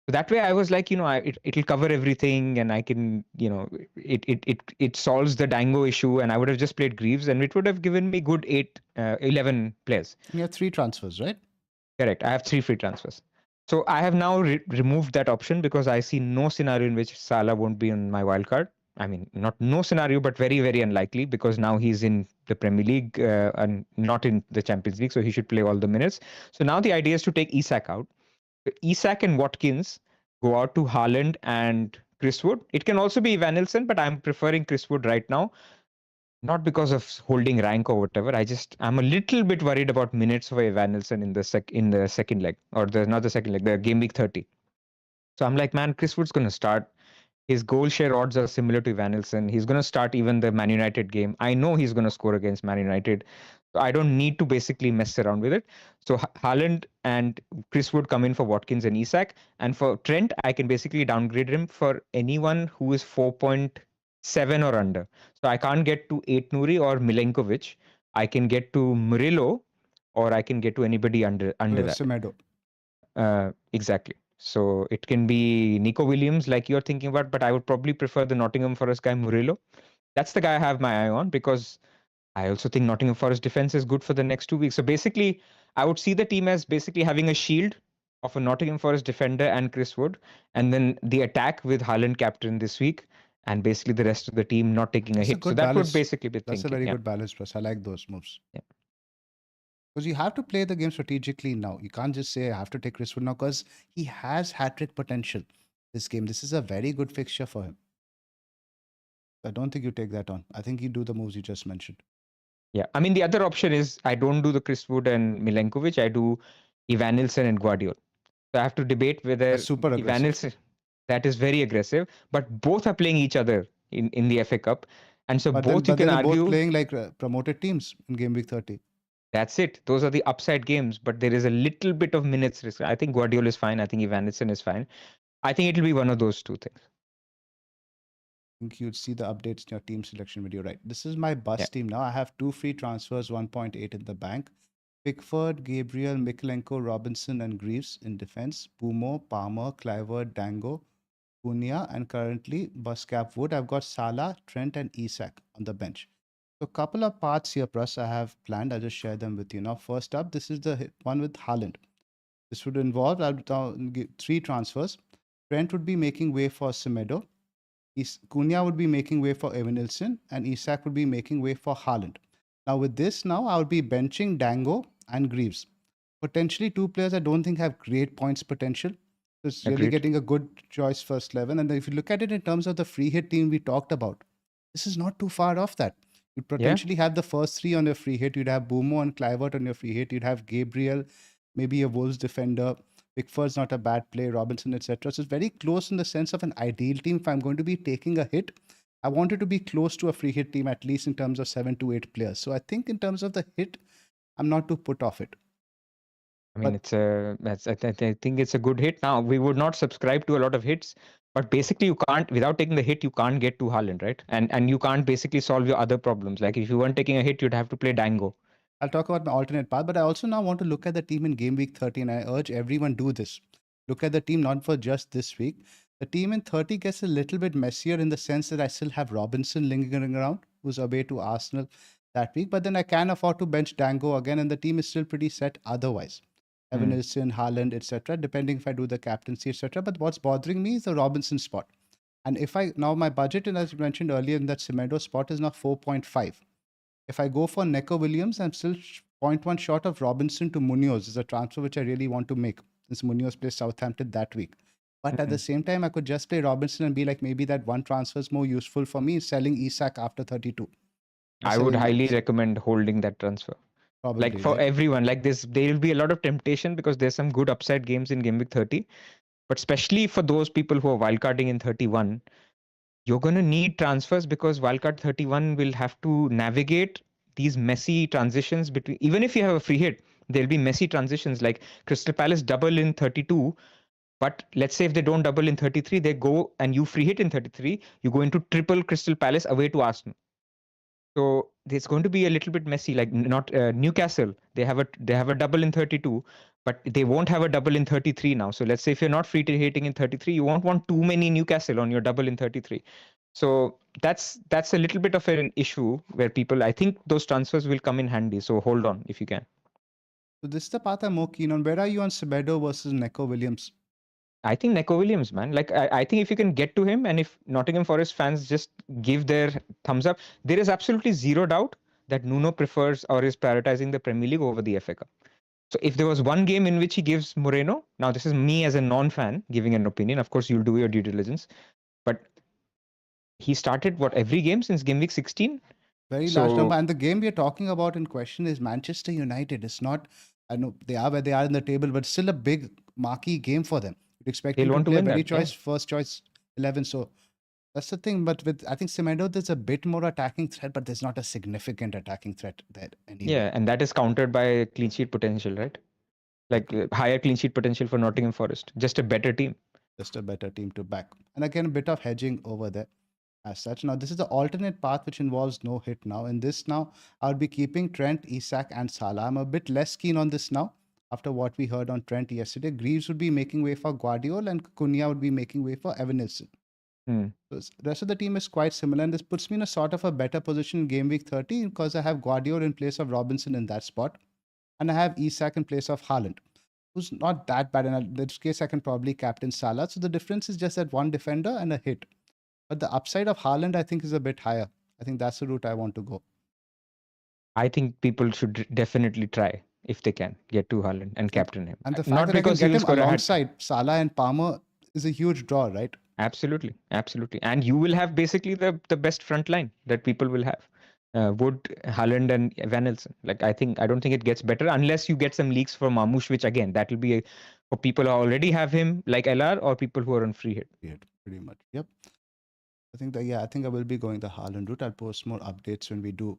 So that way, I was like, it'll cover everything, and I can, it solves the Dango issue, and I would have just played Greaves, and it would have given me good 11 players. You have 3 transfers, right? Correct. I have 3 free transfers. So I have now removed that option because I see no scenario in which Salah won't be on my wildcard. I mean, not no scenario, but very, very unlikely because now he's in the Premier League and not in the Champions League. So he should play all the minutes. So now the idea is to take Isak out. Isak and Watkins go out to Haaland and Chris Wood. It can also be Evanilson, but I'm preferring Chris Wood right now. Not because of holding rank or whatever. I'm a little bit worried about minutes for Evanilson in the second leg, or not the second leg, the game week 30. So I'm like, man, Chris Wood's gonna start. His goal share odds are similar to Evanilson. He's gonna start even the Man United game. I know he's gonna score against Man United. So I don't need to basically mess around with it. So Haaland and Chris Wood come in for Watkins and Isak. And for Trent, I can basically downgrade him for anyone who is 4.7 or under. So I can't get to 8 Nuri or Milenkovic. I can get to Murillo, or I can get to anybody under that. Semedo. Exactly. So it can be Nico Williams, like you're thinking about, but I would probably prefer the Nottingham Forest guy, Murillo. That's the guy I have my eye on because I also think Nottingham Forest defense is good for the next 2 weeks. So basically, I would see the team as basically having a shield of a Nottingham Forest defender and Chris Wood, and then the attack with Haaland captain this week, and basically the rest of the team not taking a hit. So that would basically be thinking. That's a very good balance, Pras. I like those moves. Yeah. Because you have to play the game strategically now. You can't just say, I have to take Chris Wood now because he has hat-trick potential this game. This is a very good fixture for him. I don't think you take that on. I think you do the moves you just mentioned. Yeah. I mean, the other option is I don't do the Chris Wood and Milenkovic. I do Evanilson and Guardiola. So I have to debate whether That's super aggressive. Evanilson, that is very aggressive, but both are playing each other in the FA Cup. And so both you can argue. Both playing like promoted teams in game week 30. That's it. Those are the upside games, but there is a little bit of minutes risk. I think Guardiola is fine. I think Evanilson is fine. I think it'll be one of those two things. I think you'd see the updates in your team selection video, right? This is my bus team now. I have 2 free transfers, 1.8 in the bank. Pickford, Gabriel, Mikalenko, Robinson, and Greaves in defense. Pumo, Palmer, Clivert, Dango, Cunha, and currently Buscap Wood. I've got Salah, Trent, and Isak on the bench. So a couple of parts here, Pras, I have planned. I'll just share them with you. Now, first up, this is the one with Haaland. This would involve 3 transfers. Trent would be making way for Semedo. Cunha would be making way for Evanilson, and Isak would be making way for Haaland. Now, with this, I would be benching Dango and Greaves. Potentially 2 players I don't think have great points potential. So it's really getting a good choice first 11. And then if you look at it in terms of the free hit team we talked about, this is not too far off that. You'd potentially have the first 3 on your free hit. You'd have Bumo and Clivert on your free hit. You'd have Gabriel, maybe a Wolves defender. Pickford's not a bad play, Robinson, etc. So it's very close in the sense of an ideal team. If I'm going to be taking a hit, I want it to be close to a free hit team, at least in terms of 7 to 8 players. So I think in terms of the hit, I'm not too put off it. I mean, I think it's a good hit. Now, we would not subscribe to a lot of hits, but basically you can't, without taking the hit, you can't get to Haaland, right? And you can't basically solve your other problems. Like if you weren't taking a hit, you'd have to play Dango. I'll talk about my alternate path, but I also now want to look at the team in game week 30, and I urge everyone do this. Look at the team not for just this week. The team in 30 gets a little bit messier in the sense that I still have Robinson lingering around, who's away to Arsenal that week, but then I can afford to bench Dango again, and the team is still pretty set otherwise. Evanilson, Haaland, etc., depending if I do the captaincy, etc. But what's bothering me is the Robinson spot. And if I, now my budget, and as you mentioned earlier, in that Semedo spot is now 4.5. If I go for Neco Williams, I'm still 0.1 short of Robinson to Munoz. Is a transfer which I really want to make since Munoz plays Southampton that week. But at the same time, I could just play Robinson and be like, maybe that one transfer is more useful for me selling Isak after 32. I would highly recommend holding that transfer. Probably, Like for right? everyone, like there will be a lot of temptation because there's some good upside games in Game Week 30. But especially for those people who are wildcarding in 31, you're going to need transfers because wildcard 31 will have to navigate these messy transitions between, even if you have a free hit, there'll be messy transitions like Crystal Palace double in 32. But let's say if they don't double in 33, they go and you free hit in 33, you go into triple Crystal Palace away to Arsenal. So it's going to be a little bit messy. Like not Newcastle, they have a double in 32, but they won't have a double in 33 now. So let's say if you're not free to hitting in 33, you won't want too many Newcastle on your double in 33. So that's a little bit of an issue where people, I think those transfers will come in handy. So hold on if you can. So this is the path I'm more keen on. Where are you on Semedo versus Neco Williams? I think Neco Williams, man. Like I think if you can get to him, and if Nottingham Forest fans just give their thumbs up, there is absolutely zero doubt that Nuno prefers or is prioritizing the Premier League over the FA Cup. So if there was one game in which he gives Moreno, now this is me as a non-fan giving an opinion. Of course, you'll do your due diligence, but he started what every game since game week 16. Very large So number. And the game we are talking about in question is Manchester United. It's not, I know they are where they are in the table, but still a big marquee game for them. You'd expect they'll him to want to play a win very that. Yeah. choice, first choice 11. So that's the thing. But with, I think Semedo, there's a bit more attacking threat, but there's not a significant attacking threat there anyway. Yeah, and that is countered by clean sheet potential, right? Like higher clean sheet potential for Nottingham Forest. Just a better team. Just a better team to back. And again, a bit of hedging over there as such. Now, this is the alternate path which involves no hit now. In this now, I would be keeping Trent, Isak, and Salah. I'm a bit less keen on this now after what we heard on Trent yesterday. Greaves would be making way for Guardiola and Cunha would be making way for Evanescence. Hmm. So the rest of the team is quite similar, and this puts me in a sort of a better position in game week 30 because I have Guardiola in place of Robinson in that spot, and I have Isak in place of Haaland, who's not that bad. In this case, I can probably captain Salah. So the difference is just that one defender and a hit. But the upside of Haaland, I think, is a bit higher. I think that's the route I want to go. I think people should definitely try if they can get to Haaland and captain him. And the fact Not that I can because he get will him score a hat. alongside Salah and Palmer is a huge draw, right? Absolutely, absolutely. And you will have basically the best front line that people will have. Wood, Haaland, and Van Elsen. Like I don't think it gets better unless you get some leaks from Marmoush, which again that will be for people who already have him, like LR, or people who are on free hit. Pretty much. Yep. I think I will be going the Haaland route. I'll post more updates when we do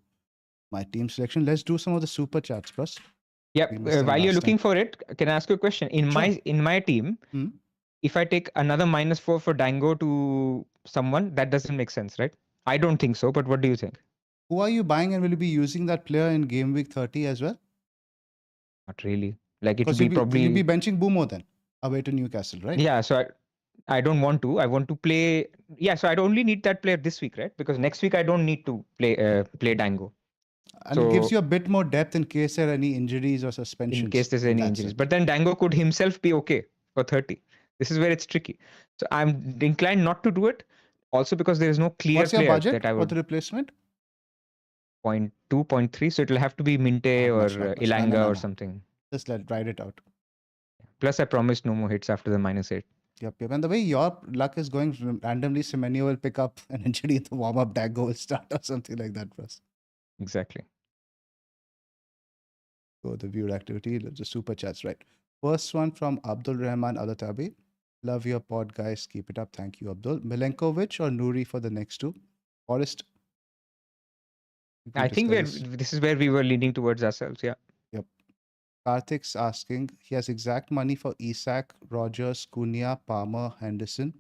my team selection. Let's do some of the super chats, Pras. Yep. While you're looking for it, can I ask you a question? In my team, if I take another -4 for Dango to someone, that doesn't make sense, right? I don't think so, but what do you think? Who are you buying, and will you be using that player in game week 30 as well? Not really. Like it will Because be probably you'll be benching Boomo then away to Newcastle, right? Yeah, so I don't want to. I want to play. Yeah, so I only need that player this week, right? Because next week I don't need to play Dango. And it gives you a bit more depth in case there are any injuries or suspensions. In case there's any injuries. But then Dango could himself be okay for 30. This is where it's tricky. So I'm inclined not to do it. Also because there is no clear What's your player budget that I would. for the replacement? 0.2, 0.3. So it'll have to be Minte or Ilanga or something. Just ride it out. Plus I promised no more hits after the -8. Yep. And the way your luck is going, randomly Semenyo will pick up an injury in the warm-up, Dango will start or something like that for us. Exactly. So the viewed activity, the super chats, right? First one from Abdul Rahman Alatabi. Love your pod, guys. Keep it up. Thank you, Abdul. Milenkovic or Nuri for the next two? Forest. I think this is where we were leaning towards ourselves. Yeah. Yep. Karthik's asking, he has exact money for Isak, Rogers, Cunha, Palmer, Henderson.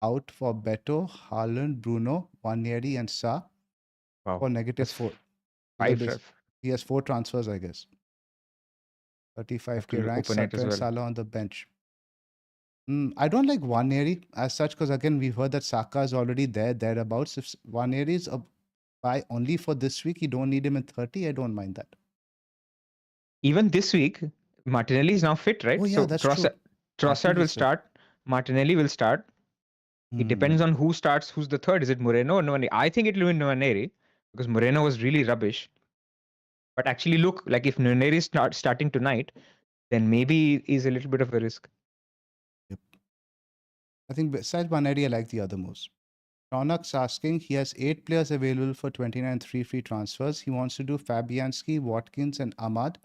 Out for Beto, Haaland, Bruno, Wanyeri, and Sa. Wow. For -4. 5. He has 4 transfers, I guess. 35k rank, Saka and Salah on the bench. I don't like Wanyeri as such because again we've heard that Saka is already thereabouts. If Wanyeri is a buy only for this week, you don't need him in 30. I don't mind that. Even this week, Martinelli is now fit, right? Oh yeah, that's true. Trossard will start. Martinelli will start. It depends on who starts. Who's the third? Is it Moreno or Nwaneri? I think it will be Nwaneri because Moreno was really rubbish. But actually, look, like if Nwaneri is starting tonight, then maybe is a little bit of a risk. Yep. I think besides Wanyeri, I like the other moves. Ronak's asking, he has 8 players available for 29 free transfers. He wants to do Fabianski, Watkins, and Ahmad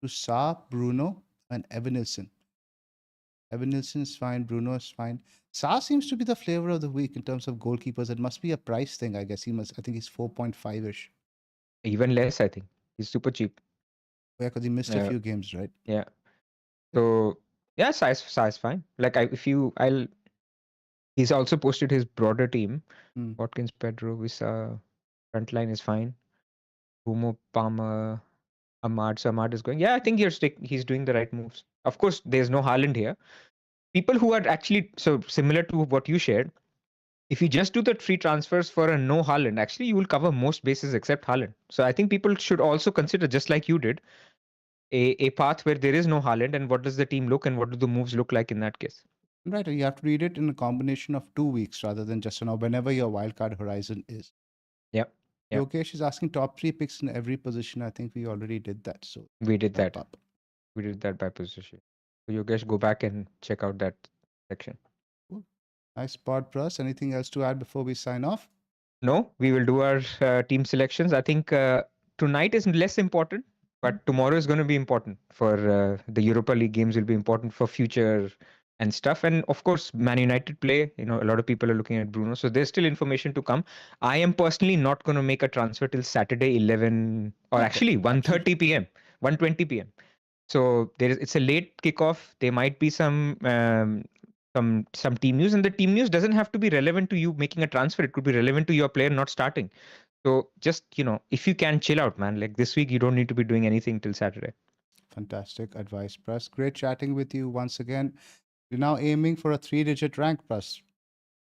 to Sa, Bruno, and Evanilson. Evanilson is fine. Bruno is fine. Sa seems to be the flavor of the week in terms of goalkeepers. It must be a price thing, I guess. I think he's 4.5-ish. Even less, I think. He's super cheap. Yeah, because he missed a few games, right? Yeah. So yeah, size fine. Like he's also posted his broader team. Watkins, Pedro, Visa, front line is fine. Bumo, Palmer, Ahmad. So Ahmad is going. Yeah, I think he's doing the right moves. Of course, there's no Haaland here. People who are actually so similar to what you shared, if you just do the free transfers for a no Haaland, actually you will cover most bases except Haaland. So I think people should also consider, just like you did, a path where there is no Haaland, and what does the team look and what do the moves look like in that case. Right, you have to read it in a combination of 2 weeks rather than just whenever your wildcard horizon is. Yep. Yogesh is asking top 3 picks in every position. I think we already did that. So we did that. We did that by position. So Yogesh, go back and check out that section. Cool. Nice spot, Pras. Anything else to add before we sign off? No, we will do our team selections. I think tonight is less important, but tomorrow is going to be important for the Europa League games. Will be important for future and stuff. And of course, Man United play. A lot of people are looking at Bruno, so there's still information to come. I am personally not going to make a transfer till Saturday 11 or actually 1:30 p.m., 1:20 p.m. So it's a late kickoff. There might be some team news, and the team news doesn't have to be relevant to you making a transfer. It could be relevant to your player not starting. So just if you can, chill out, man. Like this week, you don't need to be doing anything till Saturday. Fantastic advice, Pras. Great chatting with you once again. You're now aiming for a 3-digit rank, Pras.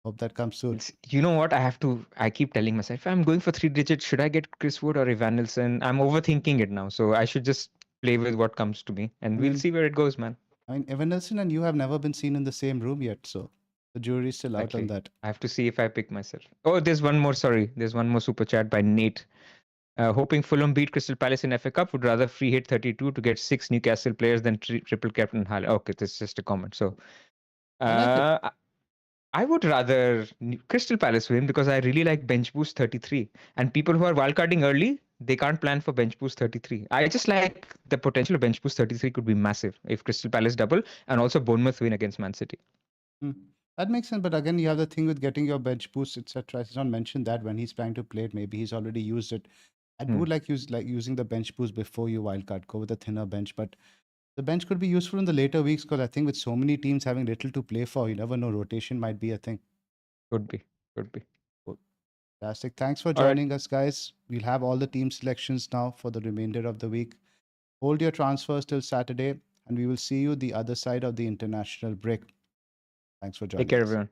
Hope that comes soon. You know what? I keep telling myself, if I'm going for 3 digits, should I get Chris Wood or Evan Nilsson? I'm overthinking it now. So I should just play with what comes to me, and we'll see where it goes, man. I mean, Evan Nilsson and you have never been seen in the same room yet, so the jury's still out on that. I have to see if I pick myself. Oh, there's one more. Sorry, there's one more super chat by Nate. Hoping Fulham beat Crystal Palace in FA Cup, would rather free hit 32 to get 6 Newcastle players than triple captain Haaland. Okay, this is just a comment. So I would rather Crystal Palace win because I really like bench boost 33. And people who are wildcarding early, they can't plan for bench boost 33. I just like the potential of bench boost 33 could be massive if Crystal Palace double and also Bournemouth win against Man City. That makes sense, but again, you have the thing with getting your bench boost, etc. He's not mentioned that when he's planning to play it. Maybe he's already used it. I do like using the bench boost before you wildcard. Go with a thinner bench, but the bench could be useful in the later weeks because I think with so many teams having little to play for, you never know. Rotation might be a thing. Could be. Cool. Fantastic. Thanks for joining us, guys. We'll have all the team selections now for the remainder of the week. Hold your transfers till Saturday, and we will see you the other side of the international break. Thanks for joining us. Take care, everyone.